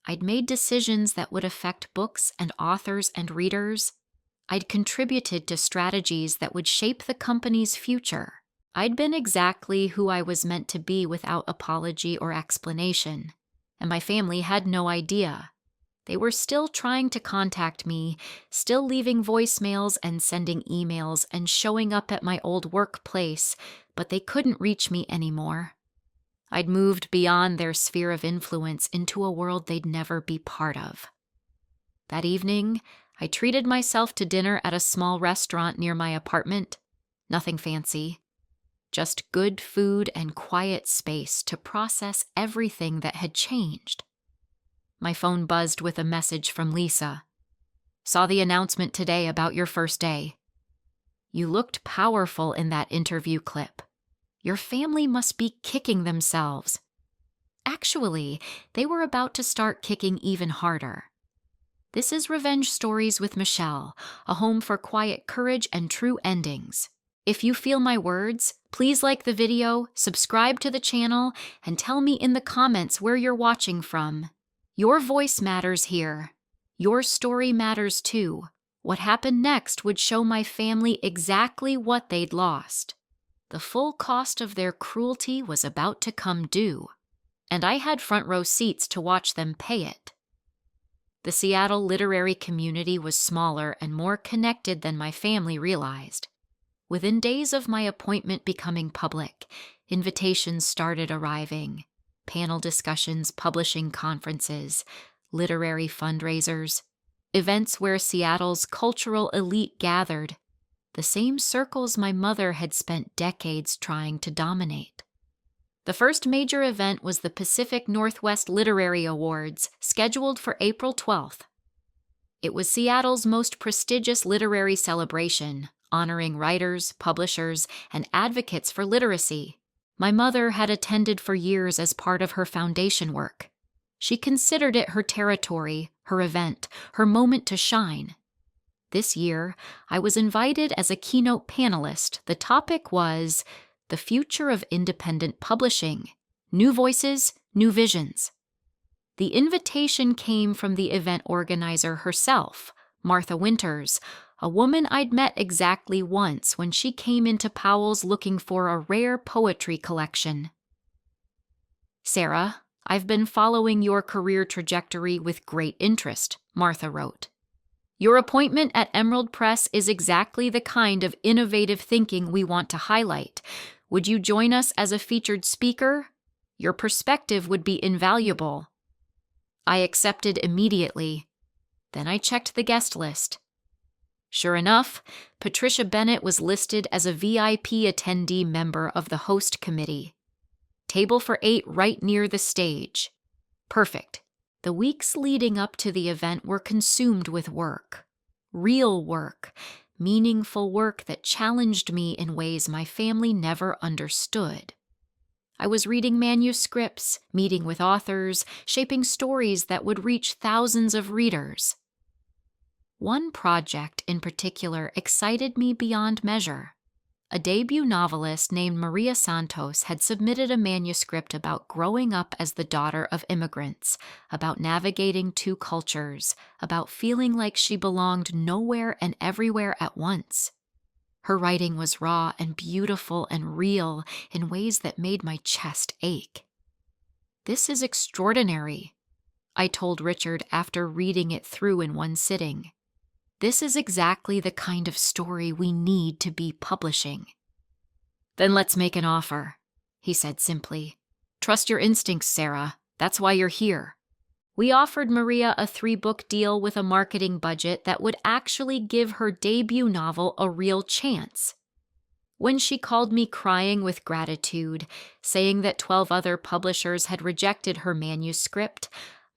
S1: I'd made decisions that would affect books and authors and readers. I'd contributed to strategies that would shape the company's future. I'd been exactly who I was meant to be without apology or explanation, and my family had no idea. They were still trying to contact me, still leaving voicemails and sending emails and showing up at my old workplace, but they couldn't reach me anymore. I'd moved beyond their sphere of influence into a world they'd never be part of. That evening, I treated myself to dinner at a small restaurant near my apartment. Nothing fancy. Just good food and quiet space to process everything that had changed. My phone buzzed with a message from Lisa. "Saw the announcement today about your first day. You looked powerful in that interview clip. Your family must be kicking themselves." Actually, they were about to start kicking even harder. This is Revenge Stories with Michelle, a home for quiet courage and true endings. If you feel my words, please like the video, subscribe to the channel, and tell me in the comments where you're watching from. Your voice matters here. Your story matters too. What happened next would show my family exactly what they'd lost. The full cost of their cruelty was about to come due, and I had front row seats to watch them pay it. The Seattle literary community was smaller and more connected than my family realized. Within days of my appointment becoming public, invitations started arriving. Panel discussions, publishing conferences, literary fundraisers, events where Seattle's cultural elite gathered, the same circles my mother had spent decades trying to dominate. The first major event was the Pacific Northwest Literary Awards, scheduled for April 12th. It was Seattle's most prestigious literary celebration, honoring writers, publishers, and advocates for literacy. My mother had attended for years as part of her foundation work. She considered it her territory, her event, her moment to shine. This year, I was invited as a keynote panelist. The topic was the future of independent publishing, new voices, new visions. The invitation came from the event organizer herself, Martha Winters, a woman I'd met exactly once when she came into Powell's looking for a rare poetry collection. "Sarah, I've been following your career trajectory with great interest," Martha wrote. "Your appointment at Emerald Press is exactly the kind of innovative thinking we want to highlight. Would you join us as a featured speaker? Your perspective would be invaluable." I accepted immediately. Then I checked the guest list. Sure enough, Patricia Bennett was listed as a VIP attendee member of the host committee. Table for 8 right near the stage. Perfect. The weeks leading up to the event were consumed with work. Real work. Meaningful work that challenged me in ways my family never understood. I was reading manuscripts, meeting with authors, shaping stories that would reach thousands of readers. One project in particular excited me beyond measure. A debut novelist named Maria Santos had submitted a manuscript about growing up as the daughter of immigrants, about navigating two cultures, about feeling like she belonged nowhere and everywhere at once. Her writing was raw and beautiful and real in ways that made my chest ache. "This is extraordinary," I told Richard after reading it through in one sitting. "This is exactly the kind of story we need to be publishing." "Then let's make an offer," he said simply. "Trust your instincts, Sarah. That's why you're here." We offered Maria a 3-book deal with a marketing budget that would actually give her debut novel a real chance. When she called me crying with gratitude, saying that 12 other publishers had rejected her manuscript,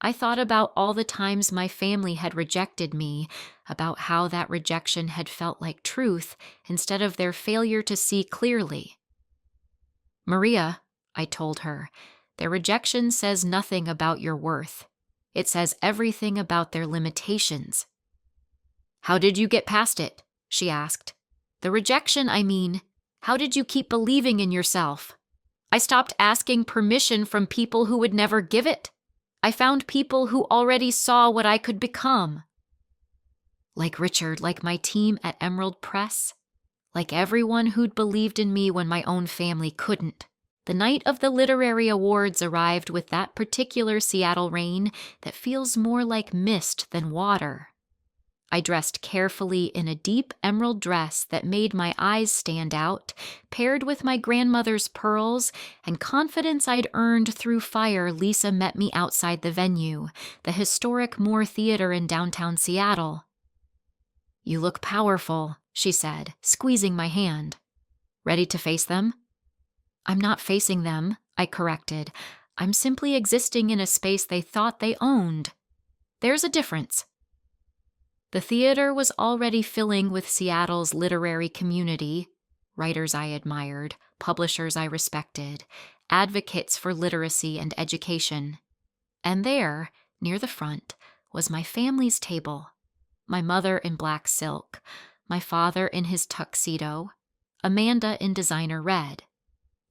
S1: I thought about all the times my family had rejected me, about how that rejection had felt like truth instead of their failure to see clearly. "Maria," I told her, "their rejection says nothing about your worth. It says everything about their limitations." "How did you get past it?" she asked. "The rejection, I mean. How did you keep believing in yourself?" "I stopped asking permission from people who would never give it. I found people who already saw what I could become." Like Richard, like my team at Emerald Press, like everyone who'd believed in me when my own family couldn't. The night of the literary awards arrived with that particular Seattle rain that feels more like mist than water. I dressed carefully in a deep emerald dress that made my eyes stand out, paired with my grandmother's pearls and confidence I'd earned through fire. Lisa met me outside the venue, the historic Moore Theater in downtown Seattle. "You look powerful," she said, squeezing my hand. "Ready to face them?" "I'm not facing them," I corrected. "I'm simply existing in a space they thought they owned. There's a difference." The theater was already filling with Seattle's literary community, writers I admired, publishers I respected, advocates for literacy and education. And there, near the front, was my family's table. My mother in black silk, my father in his tuxedo, Amanda in designer red.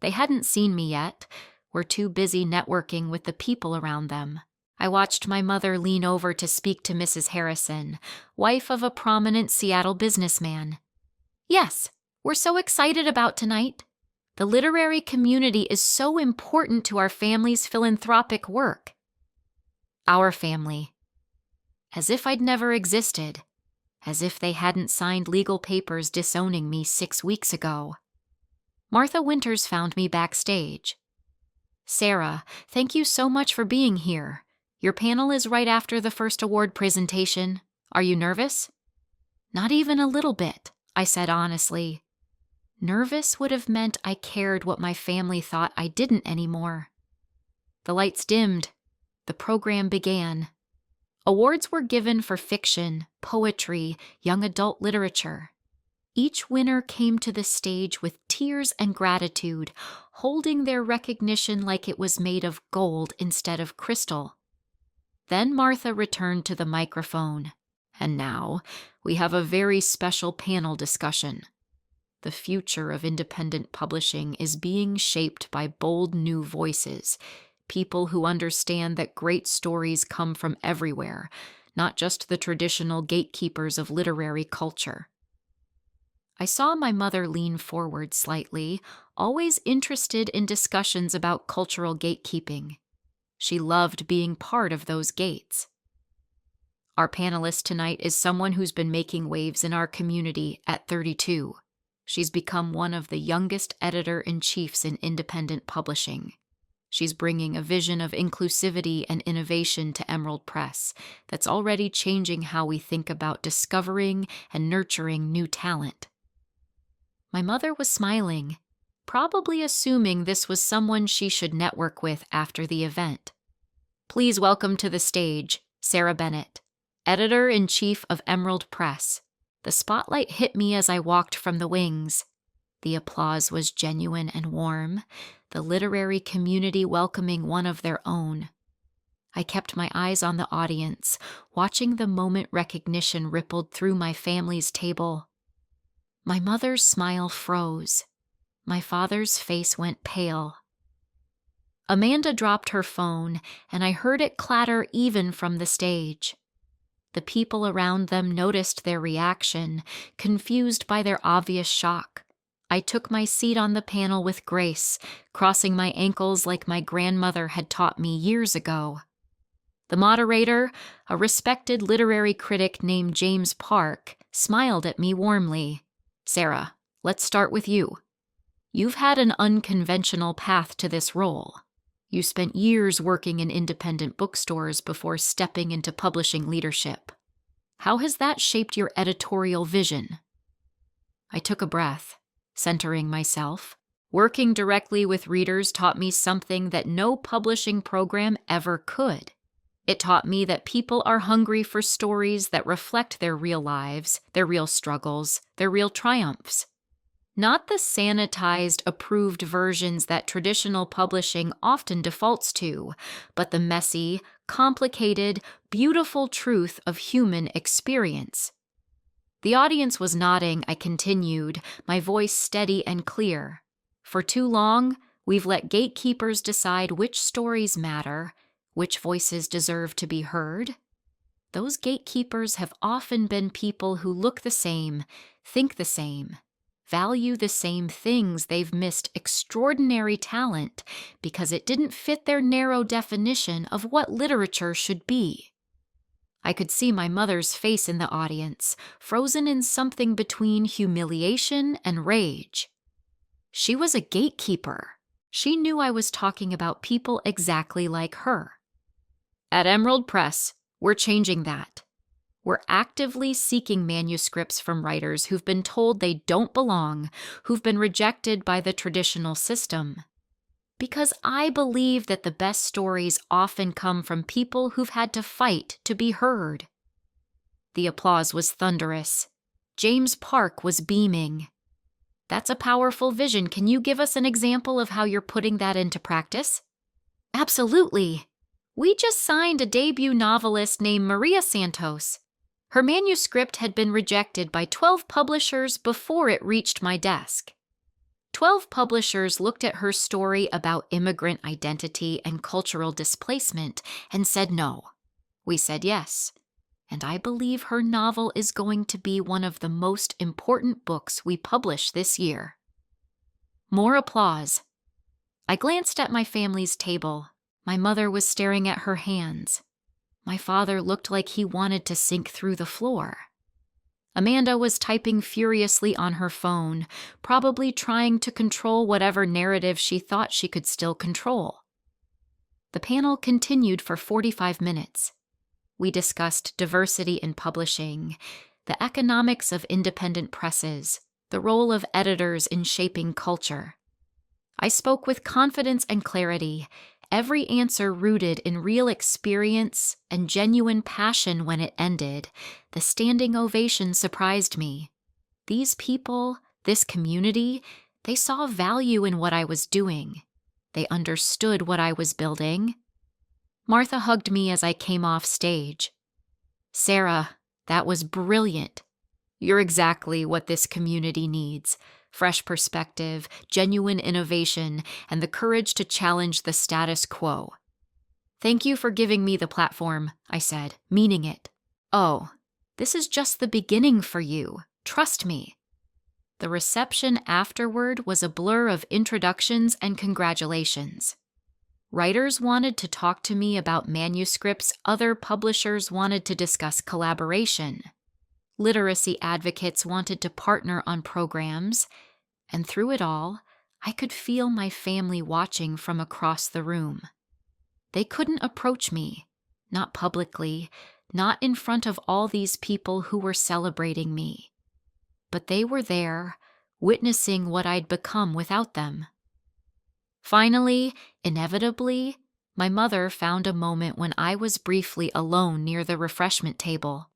S1: They hadn't seen me yet, were too busy networking with the people around them. I watched my mother lean over to speak to Mrs. Harrison, wife of a prominent Seattle businessman. "Yes, we're so excited about tonight. The literary community is so important to our family's philanthropic work." Our family. As if I'd never existed. As if they hadn't signed legal papers disowning me 6 weeks ago. Martha Winters found me backstage. "Sarah, thank you so much for being here. Your panel is right after the first award presentation. Are you nervous?" "Not even a little bit," I said honestly. Nervous would have meant I cared what my family thought I didn't anymore. The lights dimmed. The program began. Awards were given for fiction, poetry, young adult literature. Each winner came to the stage with tears and gratitude, holding their recognition like it was made of gold instead of crystal. Then Martha returned to the microphone. "And now, we have a very special panel discussion. The future of independent publishing is being shaped by bold new voices, people who understand that great stories come from everywhere, not just the traditional gatekeepers of literary culture." I saw my mother lean forward slightly, always interested in discussions about cultural gatekeeping. She loved being part of those gates. "Our panelist tonight is someone who's been making waves in our community at 32. She's become one of the youngest editor-in-chiefs in independent publishing. She's bringing a vision of inclusivity and innovation to Emerald Press that's already changing how we think about discovering and nurturing new talent." My mother was smiling. probably assuming this was someone she should network with after the event. Please welcome to the stage, Sarah Bennett, editor-in-chief of Emerald Press. The spotlight hit me as I walked from the wings. The applause was genuine and warm, the literary community welcoming one of their own. I kept my eyes on the audience, watching the moment recognition rippled through my family's table. My mother's smile froze. My father's face went pale. Amanda dropped her phone, and I heard it clatter even from the stage. The people around them noticed their reaction, confused by their obvious shock. I took my seat on the panel with grace, crossing my ankles like my grandmother had taught me years ago. The moderator, a respected literary critic named James Park, smiled at me warmly. "Sarah, let's start with you. You've had an unconventional path to this role. You spent years working in independent bookstores before stepping into publishing leadership. How has that shaped your editorial vision?" I took a breath, centering myself. Working directly with readers taught me something that no publishing program ever could. It taught me that people are hungry for stories that reflect their real lives, their real struggles, their real triumphs. Not the sanitized, approved versions that traditional publishing often defaults to, but the messy, complicated, beautiful truth of human experience. The audience was nodding. I continued, my voice steady and clear. For too long, we've let gatekeepers decide which stories matter, which voices deserve to be heard. Those gatekeepers have often been people who look the same, think the same, value the same things. They've missed extraordinary talent because it didn't fit their narrow definition of what literature should be. I could see my mother's face in the audience, frozen in something between humiliation and rage. She was a gatekeeper. She knew I was talking about people exactly like her. At Emerald Press, we're changing that. We're actively seeking manuscripts from writers who've been told they don't belong, who've been rejected by the traditional system. Because I believe that the best stories often come from people who've had to fight to be heard. The applause was thunderous. James Park was beaming. "That's a powerful vision. Can you give us an example of how you're putting that into practice?" "Absolutely. We just signed a debut novelist named Maria Santos. Her manuscript had been rejected by 12 publishers before it reached my desk. 12 publishers looked at her story about immigrant identity and cultural displacement and said no. We said yes. And I believe her novel is going to be one of the most important books we publish this year." More applause. I glanced at my family's table. My mother was staring at her hands. My father looked like he wanted to sink through the floor. Amanda was typing furiously on her phone, probably trying to control whatever narrative she thought she could still control. The panel continued for 45 minutes. We discussed diversity in publishing, the economics of independent presses, the role of editors in shaping culture. I spoke with confidence and clarity, every answer rooted in real experience and genuine passion. When it ended, the standing ovation surprised me. These people, this community, they saw value in what I was doing. They understood what I was building. Martha hugged me as I came off stage. "Sarah, that was brilliant. You're exactly what this community needs. Fresh perspective, genuine innovation, and the courage to challenge the status quo." "Thank you for giving me the platform," I said, meaning it. "Oh, this is just the beginning for you. Trust me." The reception afterward was a blur of introductions and congratulations. Writers wanted to talk to me about manuscripts. Other publishers wanted to discuss collaboration. Literacy advocates wanted to partner on programs, and through it all, I could feel my family watching from across the room. They couldn't approach me, not publicly, not in front of all these people who were celebrating me. But they were there, witnessing what I'd become without them. Finally, inevitably, my mother found a moment when I was briefly alone near the refreshment table.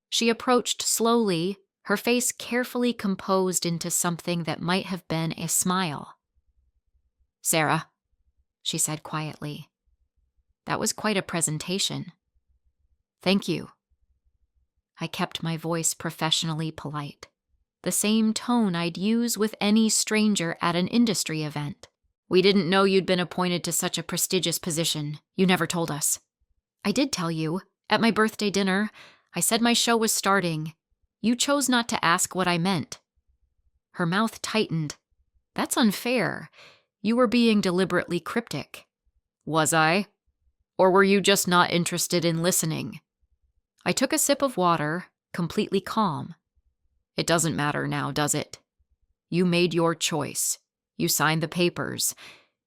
S1: She approached slowly, her face carefully composed into something that might have been a smile. "Sarah," she said quietly. "That was quite a presentation." "Thank you." I kept my voice professionally polite, the same tone I'd use with any stranger at an industry event. "We didn't know you'd been appointed to such a prestigious position. You never told us." "I did tell you. At my birthday dinner, I said my show was starting. You chose not to ask what I meant." Her mouth tightened. "That's unfair. You were being deliberately cryptic." "Was I? Or were you just not interested in listening?" I took a sip of water, completely calm. "It doesn't matter now, does it? You made your choice. You signed the papers.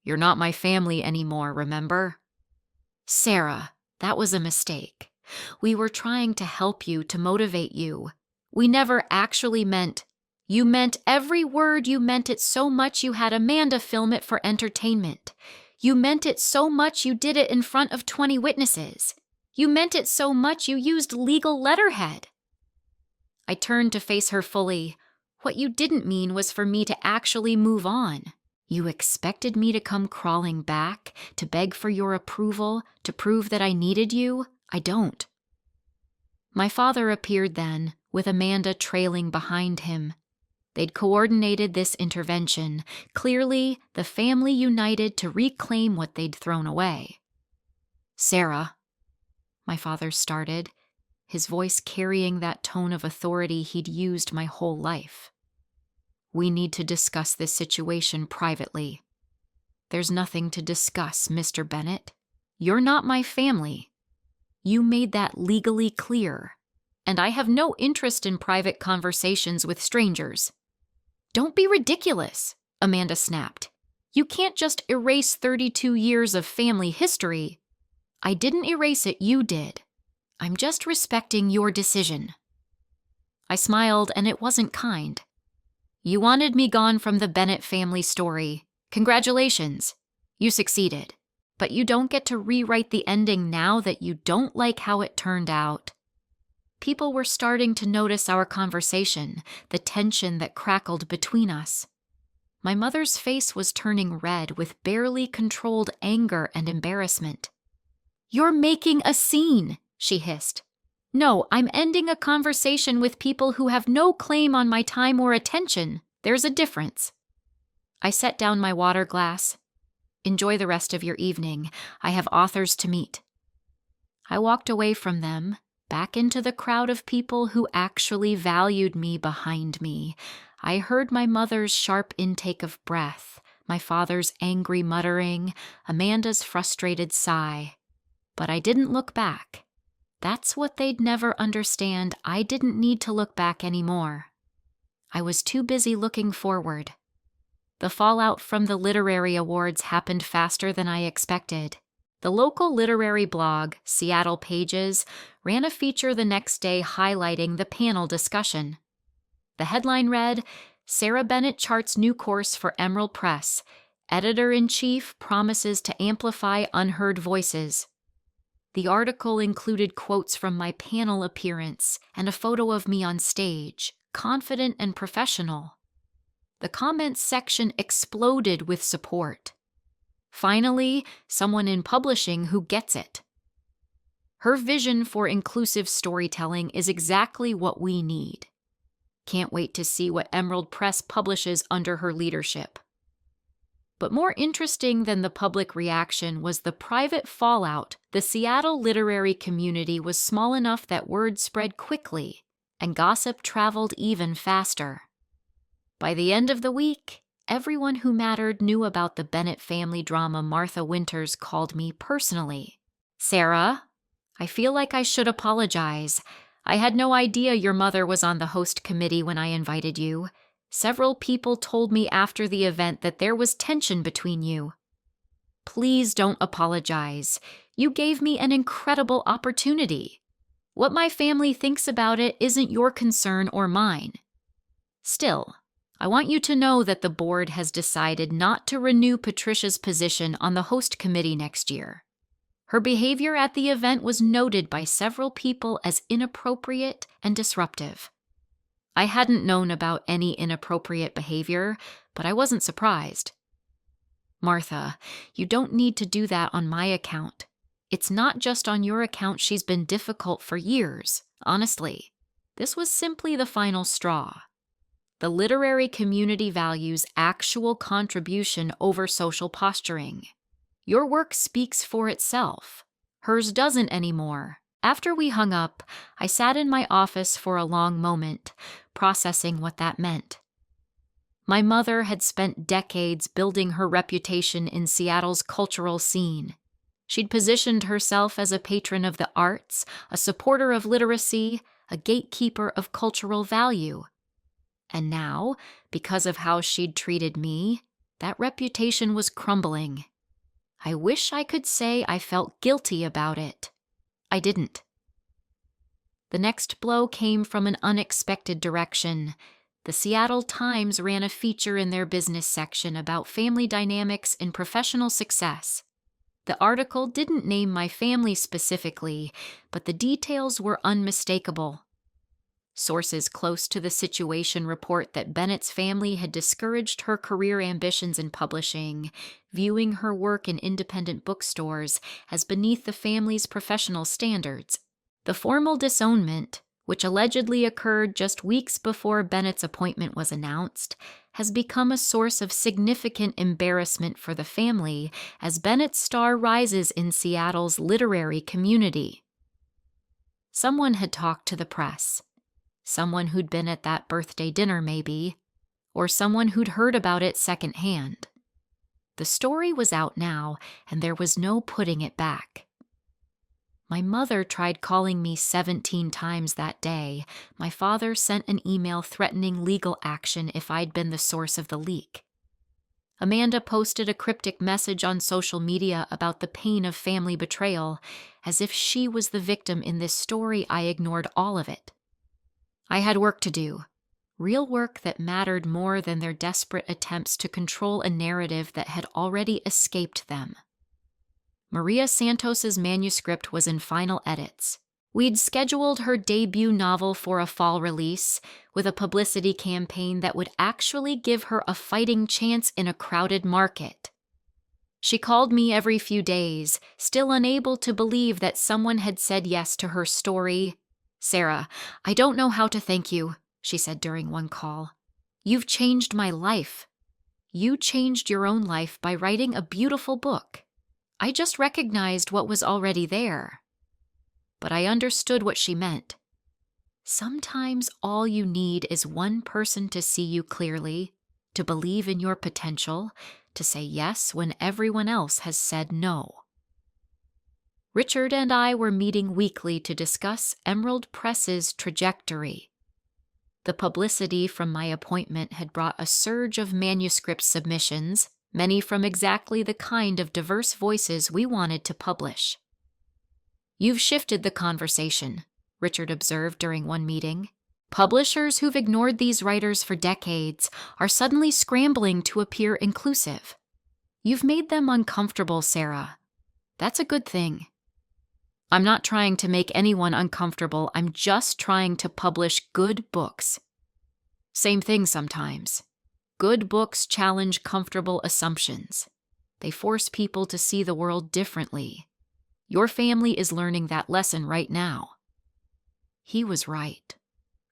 S1: You're not my family anymore, remember?" "Sarah, that was a mistake. We were trying to help you, to motivate you. We never actually meant—" "You meant every word. You meant it so much you had Amanda film it for entertainment. You meant it so much you did it in front of 20 witnesses. You meant it so much you used legal letterhead." I turned to face her fully. "What you didn't mean was for me to actually move on. You expected me to come crawling back, to beg for your approval, to prove that I needed you? I don't." My father appeared then, with Amanda trailing behind him. They'd coordinated this intervention, clearly the family united to reclaim what they'd thrown away. "Sarah," my father started, his voice carrying that tone of authority he'd used my whole life. "We need to discuss this situation privately." "There's nothing to discuss, Mr. Bennett. You're not my family. You made that legally clear, and I have no interest in private conversations with strangers." "Don't be ridiculous," Amanda snapped. "You can't just erase 32 years of family history." "I didn't erase it, you did. I'm just respecting your decision." I smiled, and it wasn't kind. "You wanted me gone from the Bennett family story. Congratulations. You succeeded. But you don't get to rewrite the ending now that you don't like how it turned out." People were starting to notice our conversation, the tension that crackled between us. My mother's face was turning red with barely controlled anger and embarrassment. "You're making a scene," she hissed. "No, I'm ending a conversation with people who have no claim on my time or attention. There's a difference." I set down my water glass. "Enjoy the rest of your evening. I have authors to meet." I walked away from them, back into the crowd of people who actually valued me behind me. I heard my mother's sharp intake of breath, my father's angry muttering, Amanda's frustrated sigh. But I didn't look back. That's what they'd never understand. I didn't need to look back anymore. I was too busy looking forward. The fallout from the literary awards happened faster than I expected. The local literary blog, Seattle Pages, ran a feature the next day highlighting the panel discussion. The headline read, "Sarah Bennett charts new course for Emerald Press. Editor-in-chief promises to amplify unheard voices." The article included quotes from my panel appearance and a photo of me on stage, confident and professional. The comments section exploded with support. Finally, someone in publishing who gets it. Her vision for inclusive storytelling is exactly what we need. Can't wait to see what Emerald Press publishes under her leadership. But more interesting than the public reaction was the private fallout. The Seattle literary community was small enough that word spread quickly, and gossip traveled even faster. By the end of the week, everyone who mattered knew about the Bennett family drama. Martha Winters called me personally. "Sarah, I feel like I should apologize. I had no idea your mother was on the host committee when I invited you. Several people told me after the event that there was tension between you." "Please don't apologize. You gave me an incredible opportunity. What my family thinks about it isn't your concern or mine. Still, I want you to know that the board has decided not to renew Patricia's position on the host committee next year. Her behavior at the event was noted by several people as inappropriate and disruptive. I hadn't known about any inappropriate behavior, but I wasn't surprised. Martha, you don't need to do that on my account. It's not just on your account she's been difficult for years, honestly. This was simply the final straw. The literary community values actual contribution over social posturing. Your work speaks for itself. Hers doesn't anymore. After we hung up, I sat in my office for a long moment, processing what that meant. My mother had spent decades building her reputation in Seattle's cultural scene. She'd positioned herself as a patron of the arts, a supporter of literacy, a gatekeeper of cultural value. And now, because of how she'd treated me, that reputation was crumbling. I wish I could say I felt guilty about it. I didn't. The next blow came from an unexpected direction. The Seattle Times ran a feature in their business section about family dynamics in professional success. The article didn't name my family specifically, but the details were unmistakable. Sources close to the situation report that Bennett's family had discouraged her career ambitions in publishing, viewing her work in independent bookstores as beneath the family's professional standards. The formal disownment, which allegedly occurred just weeks before Bennett's appointment was announced, has become a source of significant embarrassment for the family as Bennett's star rises in Seattle's literary community. Someone had talked to the press. Someone who'd been at that birthday dinner, maybe, or someone who'd heard about it secondhand. The story was out now, and there was no putting it back. My mother tried calling me 17 times that day. My father sent an email threatening legal action if I'd been the source of the leak. Amanda posted a cryptic message on social media about the pain of family betrayal, as if she was the victim in this story. I ignored all of it. I had work to do, real work that mattered more than their desperate attempts to control a narrative that had already escaped them. Maria Santos's manuscript was in final edits. We'd scheduled her debut novel for a fall release, with a publicity campaign that would actually give her a fighting chance in a crowded market. She called me every few days, still unable to believe that someone had said yes to her story. "Sarah, I don't know how to thank you," she said during one call. "You've changed my life. You changed your own life by writing a beautiful book. I just recognized what was already there." But I understood what she meant. Sometimes all you need is one person to see you clearly, to believe in your potential, to say yes when everyone else has said no. Richard and I were meeting weekly to discuss Emerald Press's trajectory. The publicity from my appointment had brought a surge of manuscript submissions, many from exactly the kind of diverse voices we wanted to publish. "You've shifted the conversation," Richard observed during one meeting. "Publishers who've ignored these writers for decades are suddenly scrambling to appear inclusive. You've made them uncomfortable, Sarah. That's a good thing." "I'm not trying to make anyone uncomfortable. I'm just trying to publish good books." Same thing sometimes. Good books challenge comfortable assumptions. They force people to see the world differently. Your family is learning that lesson right now. He was right,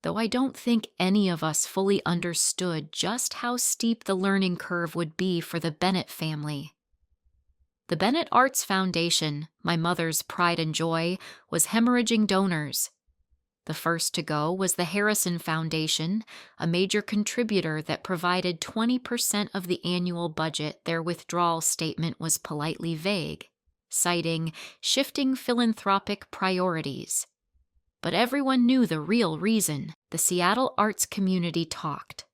S1: though I don't think any of us fully understood just how steep the learning curve would be for the Bennett family. The Bennett Arts Foundation, my mother's pride and joy, was hemorrhaging donors. The first to go was the Harrison Foundation, a major contributor that provided 20% of the annual budget. Their withdrawal statement was politely vague, citing shifting philanthropic priorities. But everyone knew the real reason. The Seattle arts community talked.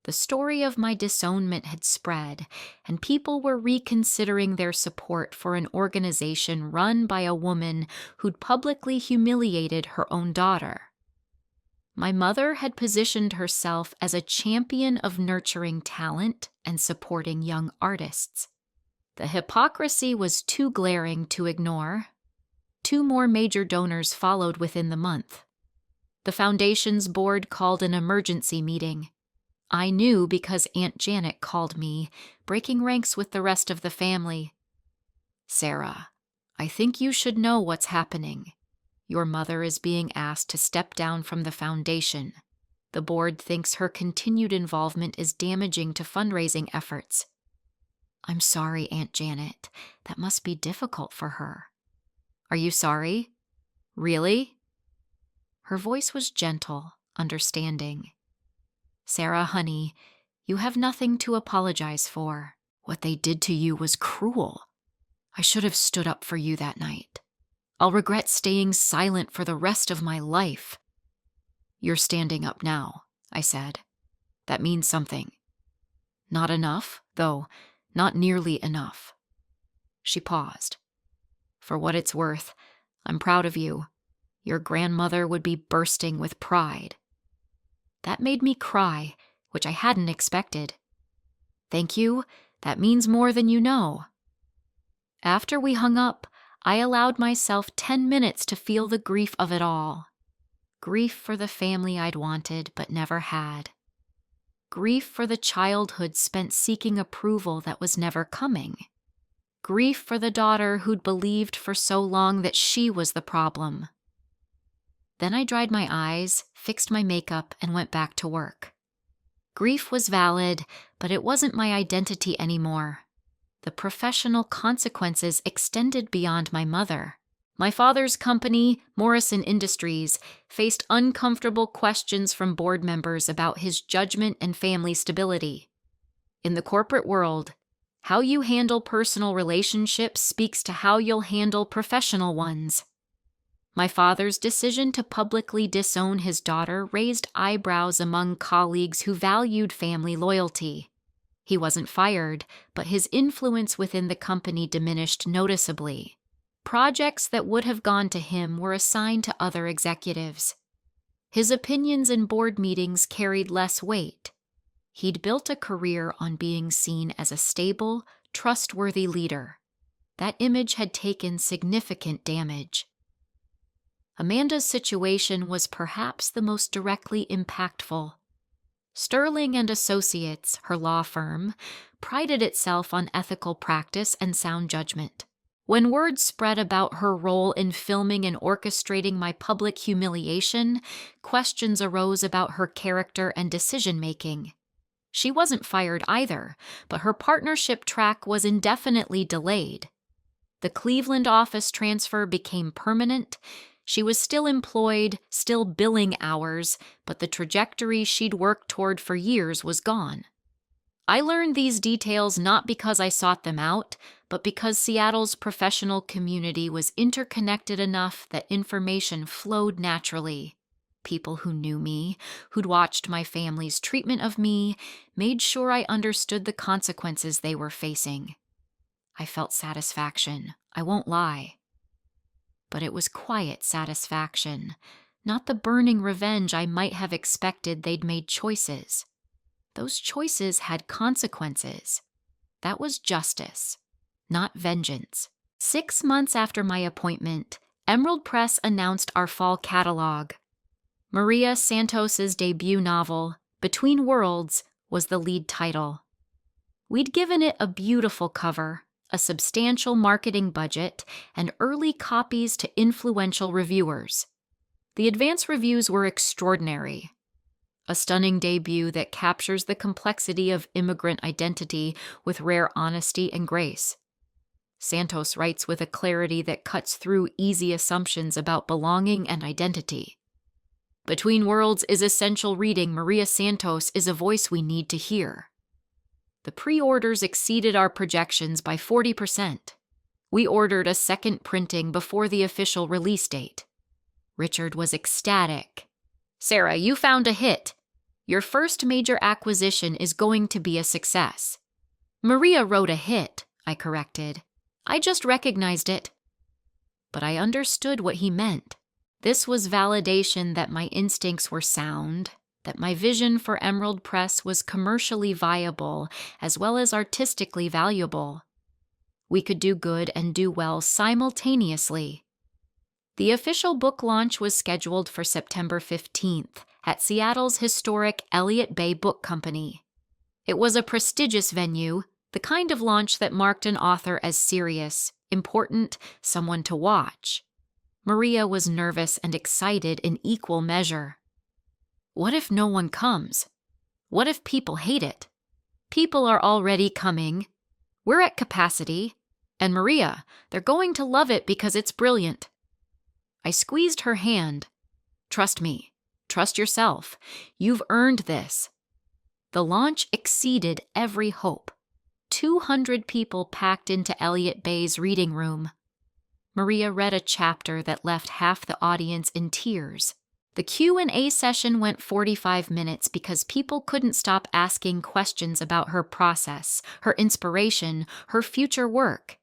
S1: The story of my disownment had spread, and people were reconsidering their support for an organization run by a woman who'd publicly humiliated her own daughter. My mother had positioned herself as a champion of nurturing talent and supporting young artists. The hypocrisy was too glaring to ignore. 2 more major donors followed within the month. The foundation's board called an emergency meeting. I knew because Aunt Janet called me, breaking ranks with the rest of the family. "Sarah, I think you should know what's happening. Your mother is being asked to step down from the foundation. The board thinks her continued involvement is damaging to fundraising efforts." "I'm sorry, Aunt Janet. That must be difficult for her." "Are you sorry? Really?" Her voice was gentle, understanding. "Sarah, honey, you have nothing to apologize for. What they did to you was cruel. I should have stood up for you that night. I'll regret staying silent for the rest of my life." "You're standing up now," I said. "That means something." "Not enough, though, not nearly enough." She paused. "For what it's worth, I'm proud of you. Your grandmother would be bursting with pride." That made me cry, which I hadn't expected. "Thank you. That means more than you know." After we hung up, I allowed myself 10 minutes to feel the grief of it all. Grief for the family I'd wanted but never had. Grief for the childhood spent seeking approval that was never coming. Grief for the daughter who'd believed for so long that she was the problem. Then I dried my eyes, fixed my makeup, and went back to work. Grief was valid, but it wasn't my identity anymore. The professional consequences extended beyond my mother. My father's company, Morrison Industries, faced uncomfortable questions from board members about his judgment and family stability. In the corporate world, how you handle personal relationships speaks to how you'll handle professional ones. My father's decision to publicly disown his daughter raised eyebrows among colleagues who valued family loyalty. He wasn't fired, but his influence within the company diminished noticeably. Projects that would have gone to him were assigned to other executives. His opinions in board meetings carried less weight. He'd built a career on being seen as a stable, trustworthy leader. That image had taken significant damage. Amanda's situation was perhaps the most directly impactful. Sterling and Associates, her law firm, prided itself on ethical practice and sound judgment. When word spread about her role in filming and orchestrating my public humiliation, questions arose about her character and decision-making. She wasn't fired either, but her partnership track was indefinitely delayed. The Cleveland office transfer became permanent. She was still employed, still billing hours, but the trajectory she'd worked toward for years was gone. I learned these details not because I sought them out, but because Seattle's professional community was interconnected enough that information flowed naturally. People who knew me, who'd watched my family's treatment of me, made sure I understood the consequences they were facing. I felt satisfaction, I won't lie. But it was quiet satisfaction, not the burning revenge I might have expected. They'd made choices. Those choices had consequences. That was justice, not vengeance. 6 months after my appointment, Emerald Press announced our fall catalog. Maria Santos's debut novel, Between Worlds, was the lead title. We'd given it a beautiful cover, a substantial marketing budget, and early copies to influential reviewers. The advance reviews were extraordinary. A stunning debut that captures the complexity of immigrant identity with rare honesty and grace. Santos writes with a clarity that cuts through easy assumptions about belonging and identity. Between Worlds is essential reading. Maria Santos is a voice we need to hear. The pre-orders exceeded our projections by 40%. We ordered a second printing before the official release date. Richard was ecstatic. "Sarah, you found a hit. Your first major acquisition is going to be a success." "Maria wrote a hit," I corrected. "I just recognized it." But I understood what he meant. This was validation that my instincts were sound, that my vision for Emerald Press was commercially viable as well as artistically valuable. We could do good and do well simultaneously. The official book launch was scheduled for September 15th at Seattle's historic Elliott Bay Book Company. It was a prestigious venue, the kind of launch that marked an author as serious, important, someone to watch. Maria was nervous and excited in equal measure. What if no one comes? What if people hate it? People are already coming. We're at capacity. And Maria, they're going to love it because it's brilliant. I squeezed her hand. Trust me. Trust yourself. You've earned this. The launch exceeded every hope. 200 people packed into Elliott Bay's reading room. Maria read a chapter that left half the audience in tears. The Q&A session went 45 minutes because people couldn't stop asking questions about her process, her inspiration, her future work.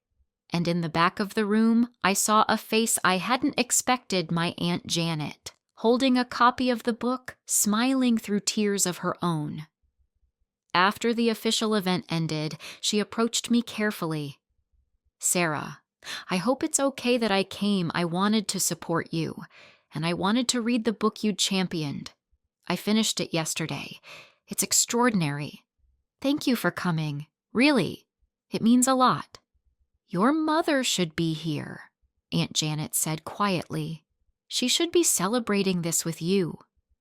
S1: And in the back of the room, I saw a face I hadn't expected, my Aunt Janet, holding a copy of the book, smiling through tears of her own. After the official event ended, she approached me carefully. Sarah, I hope it's okay that I came. I wanted to support you, and I wanted to read the book you'd championed. I finished it yesterday. It's extraordinary. Thank you for coming. Really, it means a lot. Your mother should be here, Aunt Janet said quietly. She should be celebrating this with you.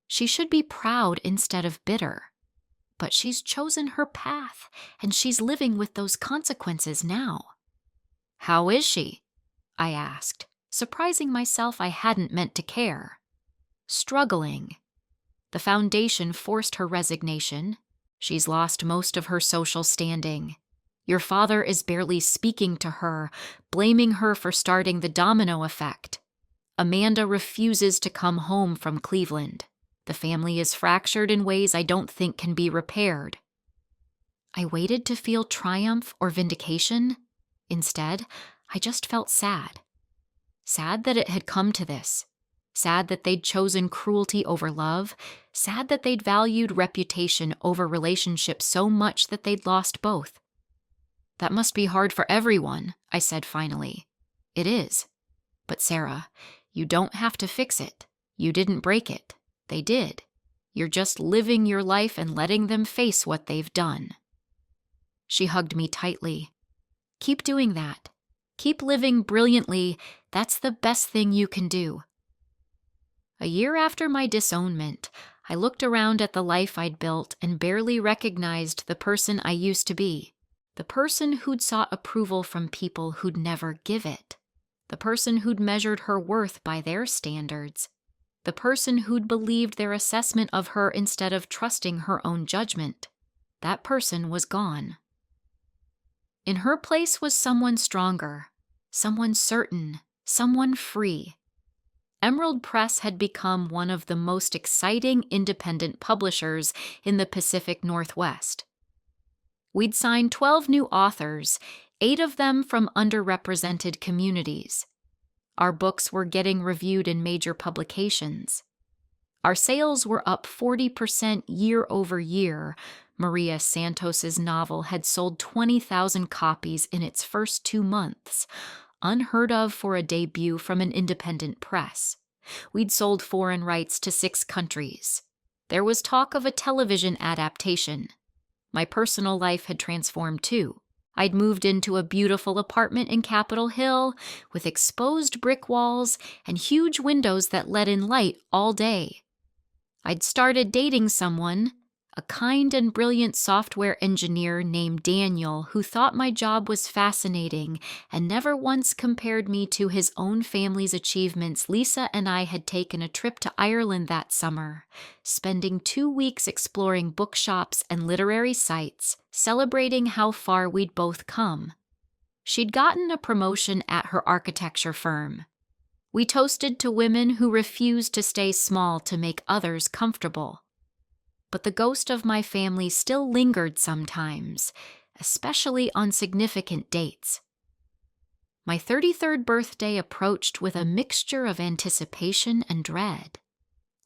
S1: She should be proud instead of bitter. But she's chosen her path, and she's living with those consequences now. How is she? I asked, surprising myself I hadn't meant to care. Struggling. The foundation forced her resignation. She's lost most of her social standing. Your father is barely speaking to her, blaming her for starting the domino effect. Amanda refuses to come home from Cleveland. The family is fractured in ways I don't think can be repaired. I waited to feel triumph or vindication. Instead, I just felt sad. Sad that it had come to this. Sad that they'd chosen cruelty over love. Sad that they'd valued reputation over relationship so much that they'd lost both. That must be hard for everyone, I said finally. It is. But Sarah, you don't have to fix it. You didn't break it. They did. You're just living your life and letting them face what they've done. She hugged me tightly. Keep doing that. Keep living brilliantly. That's the best thing you can do. A year after my disownment, I looked around at the life I'd built and barely recognized the person I used to be. The person who'd sought approval from people who'd never give it. The person who'd measured her worth by their standards. The person who'd believed their assessment of her instead of trusting her own judgment. That person was gone. In her place was someone stronger, someone certain, someone free. Emerald Press had become one of the most exciting independent publishers in the Pacific Northwest. We'd signed 12 new authors, 8 of them from underrepresented communities. Our books were getting reviewed in major publications. Our sales were up 40% year over year. Maria Santos's novel had sold 20,000 copies in its first 2 months, unheard of for a debut from an independent press. We'd sold foreign rights to 6 countries. There was talk of a television adaptation. My personal life had transformed too. I'd moved into a beautiful apartment in Capitol Hill with exposed brick walls and huge windows that let in light all day. I'd started dating someone, a kind and brilliant software engineer named Daniel, who thought my job was fascinating and never once compared me to his own family's achievements. Lisa and I had taken a trip to Ireland that summer, spending 2 weeks exploring bookshops and literary sites, celebrating how far we'd both come. She'd gotten a promotion at her architecture firm. We toasted to women who refused to stay small to make others comfortable. But the ghost of my family still lingered sometimes, especially on significant dates. My 33rd birthday approached with a mixture of anticipation and dread.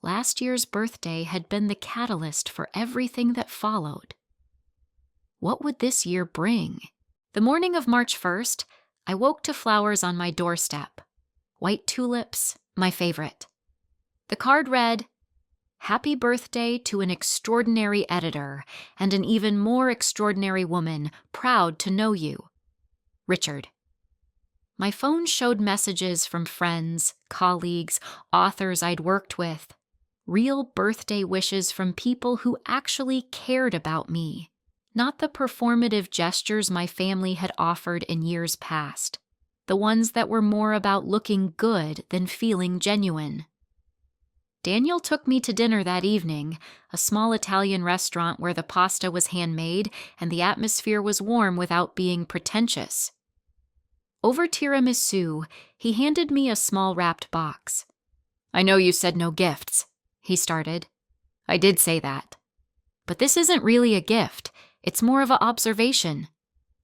S1: Last year's birthday had been the catalyst for everything that followed. What would this year bring? The morning of March 1st, I woke to flowers on my doorstep. White tulips, my favorite. The card read, "Happy birthday to an extraordinary editor and an even more extraordinary woman, proud to know you. Richard." My phone showed messages from friends, colleagues, authors I'd worked with. Real birthday wishes from people who actually cared about me, not the performative gestures my family had offered in years past, the ones that were more about looking good than feeling genuine. Daniel took me to dinner that evening, a small Italian restaurant where the pasta was handmade and the atmosphere was warm without being pretentious. Over tiramisu, he handed me a small wrapped box. "I know you said no gifts," he started. "I did say that. But this isn't really a gift. It's more of an observation."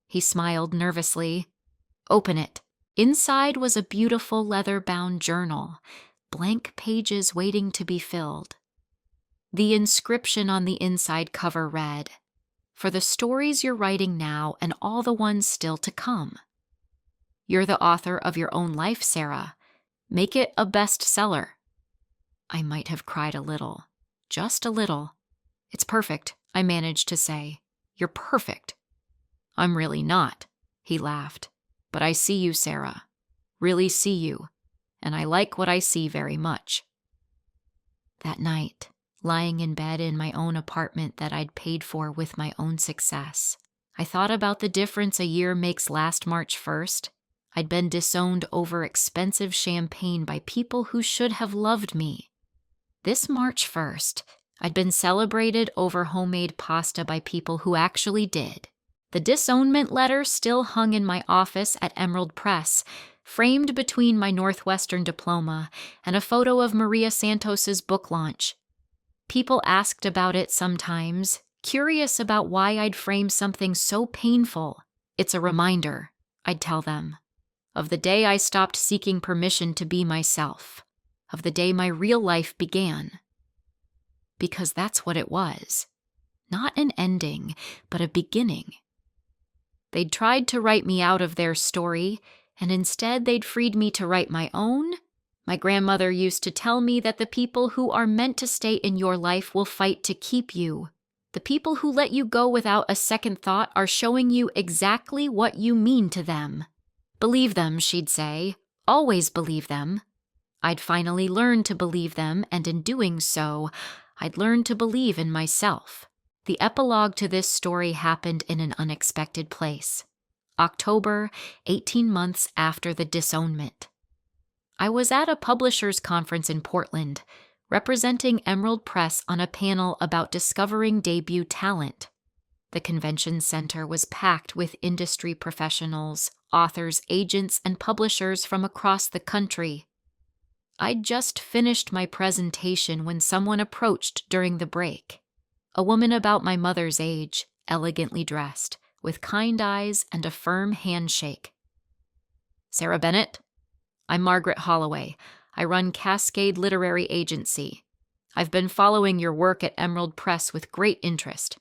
S1: He smiled nervously. "Open it." Inside was a beautiful leather-bound journal, blank pages waiting to be filled. The inscription on the inside cover read, "For the stories you're writing now and all the ones still to come. You're the author of your own life, Sarah. Make it a bestseller." I might have cried a little, just a little. "It's perfect," I managed to say. "You're perfect." "I'm really not," he laughed. "But I see you, Sarah. Really see you. And I like what I see very much." That night, lying in bed in my own apartment that I'd paid for with my own success, I thought about the difference a year makes. Last March 1st, I'd been disowned over expensive champagne by people who should have loved me. This March 1st, I'd been celebrated over homemade pasta by people who actually did. The disownment letter still hung in my office at Emerald Press, framed between my Northwestern diploma and a photo of Maria Santos's book launch. People asked about it sometimes, curious about why I'd frame something so painful. "It's a reminder," I'd tell them, "of the day I stopped seeking permission to be myself, of the day my real life began." Because that's what it was. Not an ending, but a beginning. They'd tried to write me out of their story, and instead they'd freed me to write my own. My grandmother used to tell me that the people who are meant to stay in your life will fight to keep you. The people who let you go without a second thought are showing you exactly what you mean to them. Believe them, she'd say. Always believe them. I'd finally learned to believe them, and in doing so, I'd learned to believe in myself. The epilogue to this story happened in an unexpected place. October, 18 months after the disownment. I was at a publishers' conference in Portland, representing Emerald Press on a panel about discovering debut talent. The convention center was packed with industry professionals, authors, agents, and publishers from across the country. I'd just finished my presentation when someone approached during the break. A woman about my mother's age, elegantly dressed, with kind eyes and a firm handshake. "Sarah Bennett? I'm Margaret Holloway. I run Cascade Literary Agency. I've been following your work at Emerald Press with great interest.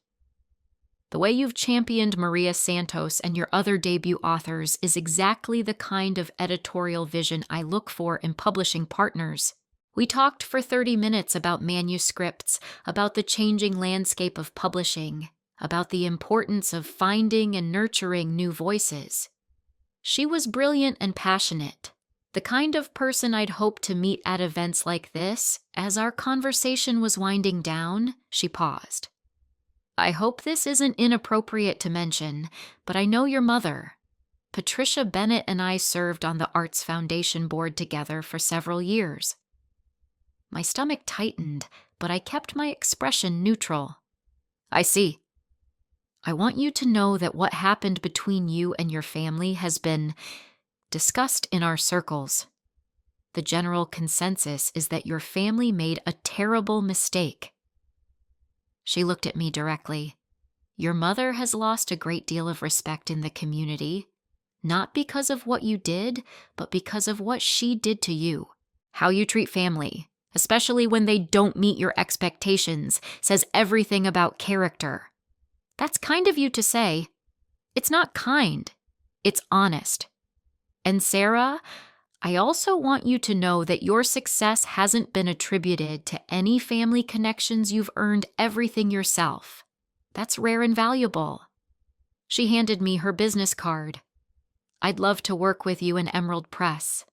S1: The way you've championed Maria Santos and your other debut authors is exactly the kind of editorial vision I look for in publishing partners. We talked for 30 minutes about manuscripts, about the changing landscape of publishing, about the importance of finding and nurturing new voices. She was brilliant and passionate, the kind of person I'd hoped to meet at events like this. As our conversation was winding down, she paused. "I hope this isn't inappropriate to mention, but I know your mother. Patricia Bennett and I served on the Arts Foundation board together for several years." My stomach tightened, but I kept my expression neutral. "I see. I want you to know that what happened between you and your family has been discussed in our circles. The general consensus is that your family made a terrible mistake." She looked at me directly. "Your mother has lost a great deal of respect in the community. Not because of what you did, but because of what she did to you. How you treat family, especially when they don't meet your expectations, says everything about character. That's kind of you to say. It's not kind. It's honest. And Sarah, I also want you to know that your success hasn't been attributed to any family connections. You've earned everything yourself. That's rare and valuable. She handed me her business card. I'd love to work with you in Emerald Press.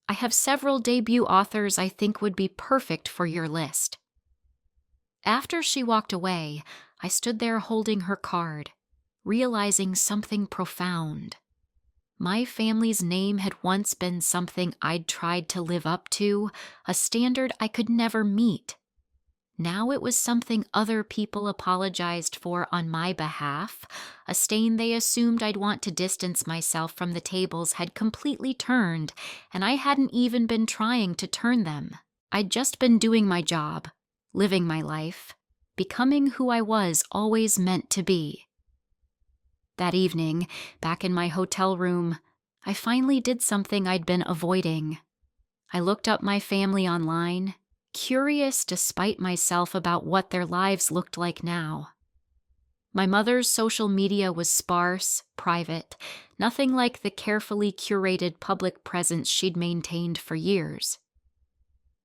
S1: I have several debut authors I think would be perfect for your list. After she walked away, I stood there holding her card, realizing something profound. My family's name had once been something I'd tried to live up to, a standard I could never meet. Now it was something other people apologized for on my behalf. A stain they assumed I'd want to distance myself from the tables had completely turned, and I hadn't even been trying to turn them. I'd just been doing my job, living my life, becoming who I was always meant to be. That evening, back in my hotel room, I finally did something I'd been avoiding. I looked up my family online, curious despite myself about what their lives looked like now. My mother's social media was sparse, private, nothing like the carefully curated public presence she'd maintained for years.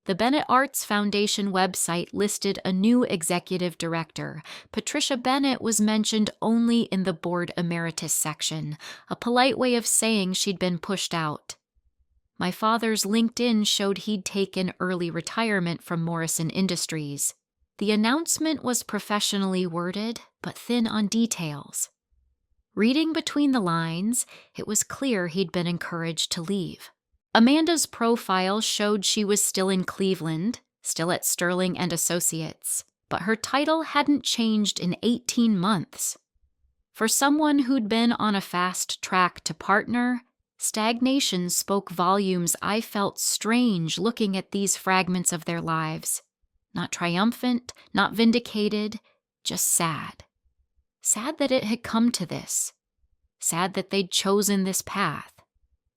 S1: The Bennett Arts Foundation website listed a new executive director. Patricia Bennett was mentioned only in the board emeritus section, a polite way of saying she'd been pushed out. My father's LinkedIn showed he'd taken early retirement from Morrison Industries. The announcement was professionally worded, but thin on details. Reading between the lines, it was clear he'd been encouraged to leave. Amanda's profile showed she was still in Cleveland, still at Sterling and Associates, but her title hadn't changed in 18 months. For someone who'd been on a fast track to partner, stagnation spoke volumes. I felt strange looking at these fragments of their lives. Not triumphant, not vindicated, just sad. Sad that it had come to this. Sad that they'd chosen this path.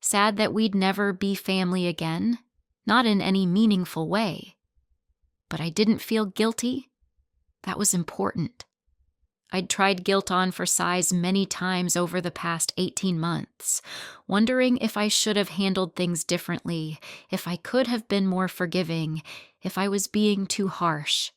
S1: Sad that we'd never be family again, not in any meaningful way. But I didn't feel guilty. That was important. I'd tried guilt on for size many times over the past 18 months, wondering if I should have handled things differently, if I could have been more forgiving, if I was being too harsh.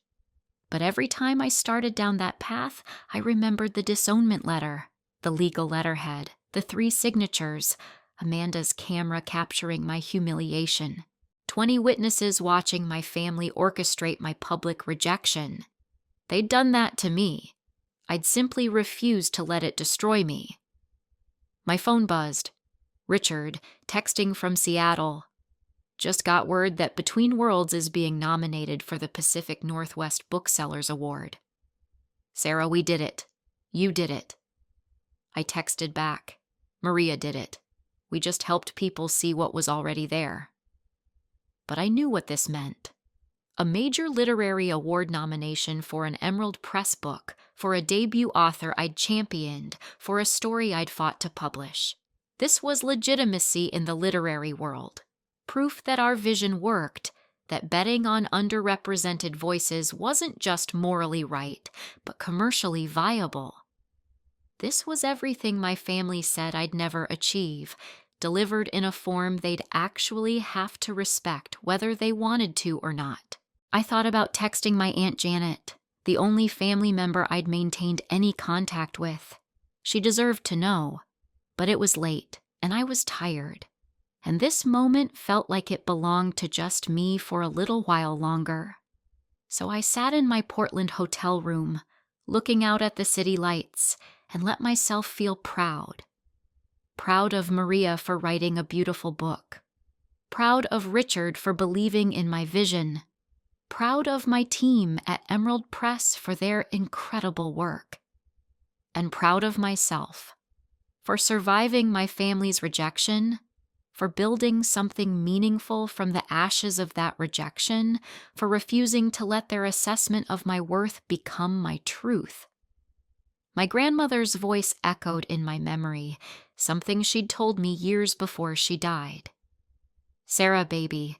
S1: But every time I started down that path, I remembered the disownment letter, the legal letterhead, the 3 signatures, Amanda's camera capturing my humiliation, 20 witnesses watching my family orchestrate my public rejection. They'd done that to me. I'd simply refused to let it destroy me. My phone buzzed. Richard, texting from Seattle. Just got word that Between Worlds is being nominated for the Pacific Northwest Booksellers Award. Sarah, we did it. You did it. I texted back. Maria did it. We just helped people see what was already there. But I knew what this meant. A major literary award nomination for an Emerald Press book, for a debut author I'd championed, for a story I'd fought to publish. This was legitimacy in the literary world. Proof that our vision worked, that betting on underrepresented voices wasn't just morally right, but commercially viable. This was everything my family said I'd never achieve, delivered in a form they'd actually have to respect whether they wanted to or not. I thought about texting my Aunt Janet, the only family member I'd maintained any contact with. She deserved to know, but it was late, and I was tired. And this moment felt like it belonged to just me for a little while longer. So I sat in my Portland hotel room, looking out at the city lights, and let myself feel proud. Proud of Maria for writing a beautiful book. Proud of Richard for believing in my vision. Proud of my team at Emerald Press for their incredible work. And proud of myself for surviving my family's rejection, for building something meaningful from the ashes of that rejection, for refusing to let their assessment of my worth become my truth. My grandmother's voice echoed in my memory, something she'd told me years before she died. Sarah, baby,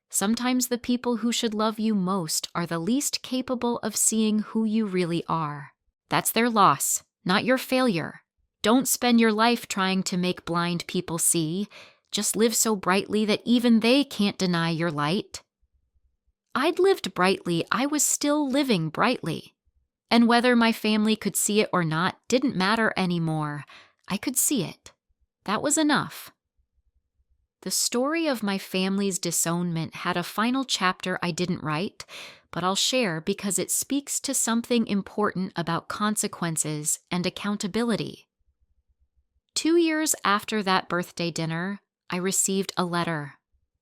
S1: sometimes the people who should love you most are the least capable of seeing who you really are. That's their loss, not your failure. Don't spend your life trying to make blind people see. Just live so brightly that even they can't deny your light. I'd lived brightly, I was still living brightly. And whether my family could see it or not didn't matter anymore. I could see it. That was enough. The story of my family's disownment had a final chapter I didn't write, but I'll share because it speaks to something important about consequences and accountability. 2 years after that birthday dinner, I received a letter.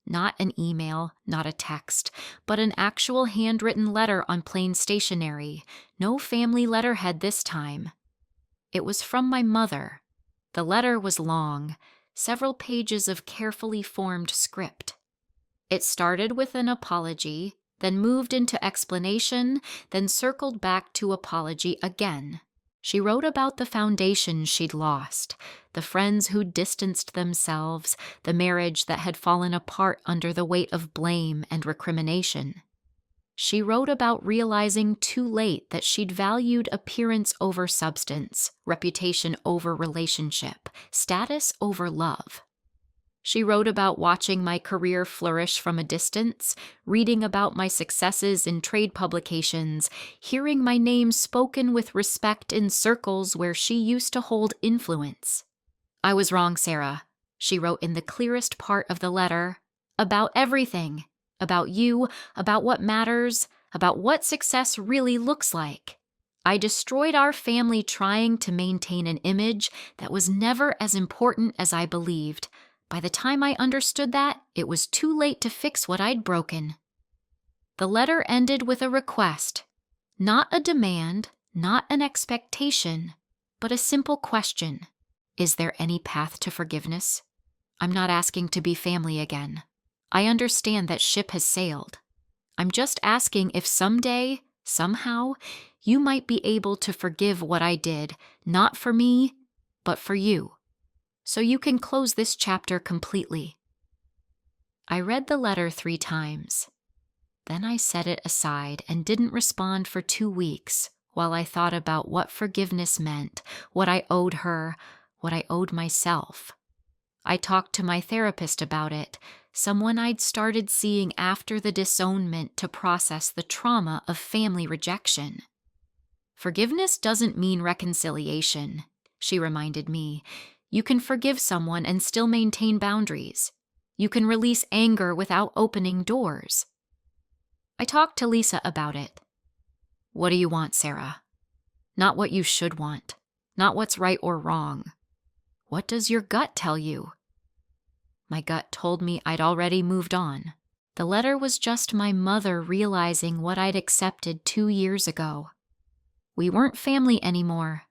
S1: Not an email, not a text, but an actual handwritten letter on plain stationery. No family letterhead this time. It was from my mother. The letter was long, several pages of carefully formed script. It started with an apology, then moved into explanation, then circled back to apology again. She wrote about the foundation she'd lost, the friends who'd distanced themselves, the marriage that had fallen apart under the weight of blame and recrimination. She wrote about realizing too late that she'd valued appearance over substance, reputation over relationship, status over love. She wrote about watching my career flourish from a distance, reading about my successes in trade publications, hearing my name spoken with respect in circles where she used to hold influence. I was wrong, Sarah, she wrote in the clearest part of the letter, about everything, about you, about what matters, about what success really looks like. I destroyed our family trying to maintain an image that was never as important as I believed. By the time I understood that, it was too late to fix what I'd broken. The letter ended with a request, not a demand, not an expectation, but a simple question. Is there any path to forgiveness? I'm not asking to be family again. I understand that ship has sailed. I'm just asking if someday, somehow, you might be able to forgive what I did, not for me, but for you. So you can close this chapter completely. I read the letter 3 times. Then I set it aside and didn't respond for 2 weeks while I thought about what forgiveness meant, what I owed her, what I owed myself. I talked to my therapist about it, someone I'd started seeing after the disownment to process the trauma of family rejection. Forgiveness doesn't mean reconciliation, she reminded me. You can forgive someone and still maintain boundaries. You can release anger without opening doors. I talked to Lisa about it. What do you want, Sarah? Not what you should want, not what's right or wrong. What does your gut tell you? My gut told me I'd already moved on. The letter was just my mother realizing what I'd accepted 2 years ago. We weren't family anymore,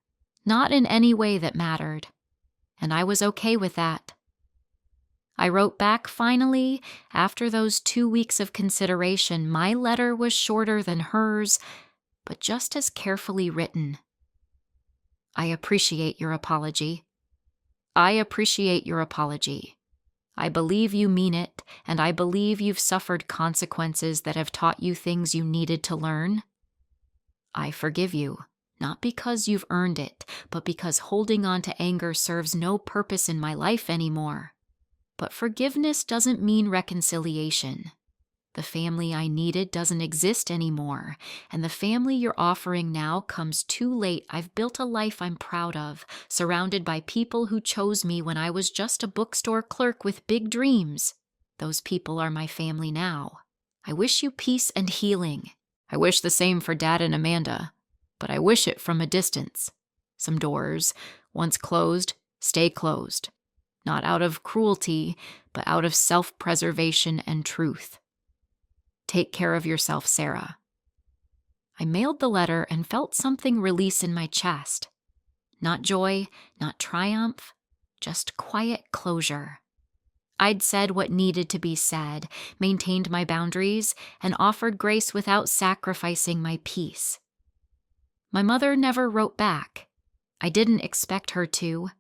S1: not in any way that mattered. And I was okay with that. I wrote back finally, after those 2 weeks of consideration. My letter was shorter than hers, but just as carefully written. I appreciate your apology. I appreciate your apology. I believe you mean it, and I believe you've suffered consequences that have taught you things you needed to learn. I forgive you. Not because you've earned it, but because holding on to anger serves no purpose in my life anymore. But forgiveness doesn't mean reconciliation. The family I needed doesn't exist anymore, and the family you're offering now comes too late. I've built a life I'm proud of, surrounded by people who chose me when I was just a bookstore clerk with big dreams. Those people are my family now. I wish you peace and healing. I wish the same for Dad and Amanda. But I wish it from a distance. Some doors, once closed, stay closed. Not out of cruelty, but out of self-preservation and truth. Take care of yourself, Sarah. I mailed the letter and felt something release in my chest. Not joy, not triumph, just quiet closure. I'd said what needed to be said, maintained my boundaries, and offered grace without sacrificing my peace. My mother never wrote back. I didn't expect her to.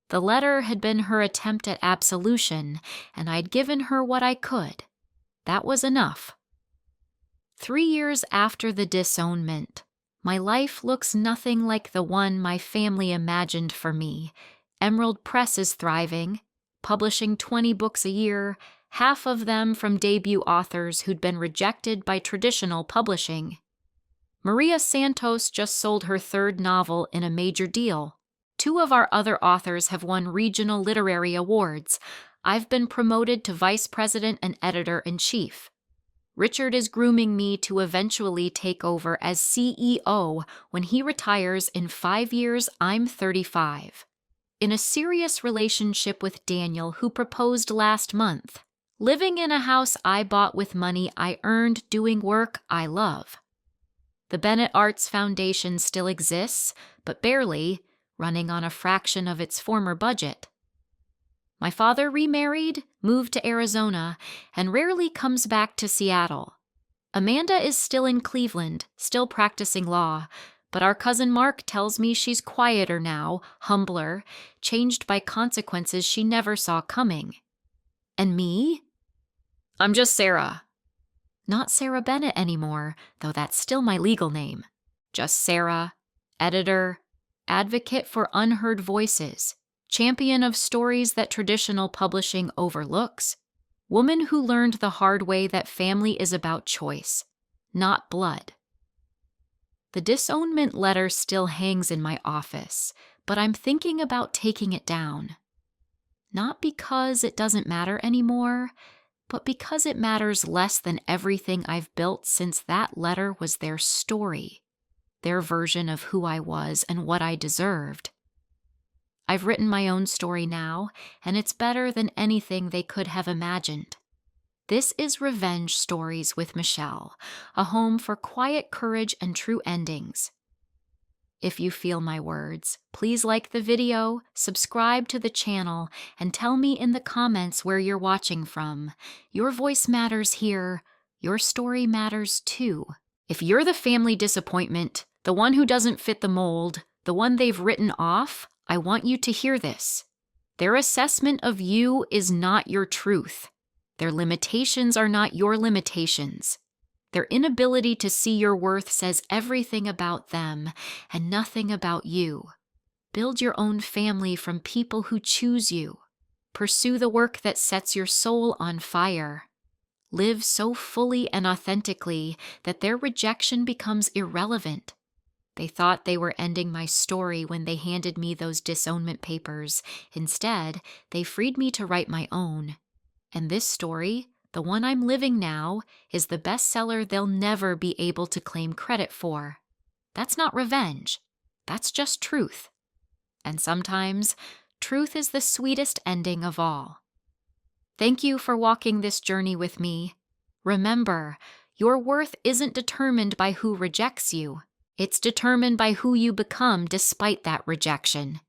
S1: The letter had been her attempt at absolution, and I'd given her what I could. That was enough. 3 years after the disownment, my life looks nothing like the one my family imagined for me. Emerald Press is thriving, publishing 20 books a year, half of them from debut authors who'd been rejected by traditional publishing. Maria Santos just sold her 3rd novel in a major deal. 2 of our other authors have won regional literary awards. I've been promoted to vice president and editor-in-chief. Richard is grooming me to eventually take over as CEO when he retires in 5 years. I'm 35. In a serious relationship with Daniel, who proposed last month. Living in a house I bought with money I earned doing work I love. The Bennett Arts Foundation still exists, but barely, running on a fraction of its former budget. My father remarried, moved to Arizona, and rarely comes back to Seattle. Amanda is still in Cleveland, still practicing law, but our cousin Mark tells me she's quieter now, humbler, changed by consequences she never saw coming. And me? I'm just Sarah. Not Sarah Bennett anymore, though that's still my legal name. Just Sarah, editor, advocate for unheard voices, champion of stories that traditional publishing overlooks, woman who learned the hard way that family is about choice, not blood. The disownment letter still hangs in my office, but I'm thinking about taking it down. Not because it doesn't matter anymore, but because it matters less than everything I've built since that letter was their story, their version of who I was and what I deserved. I've written my own story now, and it's better than anything they could have imagined. This is Revenge Stories with Michelle, a home for quiet courage and true endings. If you feel my words, please like the video, subscribe to the channel, and tell me in the comments where you're watching from. Your voice matters here. Your story matters too. If you're the family disappointment, the one who doesn't fit the mold, the one they've written off, I want you to hear this. Their assessment of you is not your truth. Their limitations are not your limitations. Their inability to see your worth says everything about them and nothing about you. Build your own family from people who choose you. Pursue the work that sets your soul on fire. Live so fully and authentically that their rejection becomes irrelevant. They thought they were ending my story when they handed me those disownment papers. Instead, they freed me to write my own. And this story, the one I'm living now, is the bestseller they'll never be able to claim credit for. That's not revenge. That's just truth. And sometimes, truth is the sweetest ending of all. Thank you for walking this journey with me. Remember, your worth isn't determined by who rejects you. It's determined by who you become despite that rejection.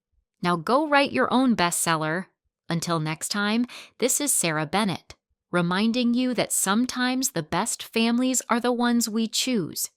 S1: Now go write your own bestseller. Until next time, this is Sarah Bennett, reminding you that sometimes the best families are the ones we choose.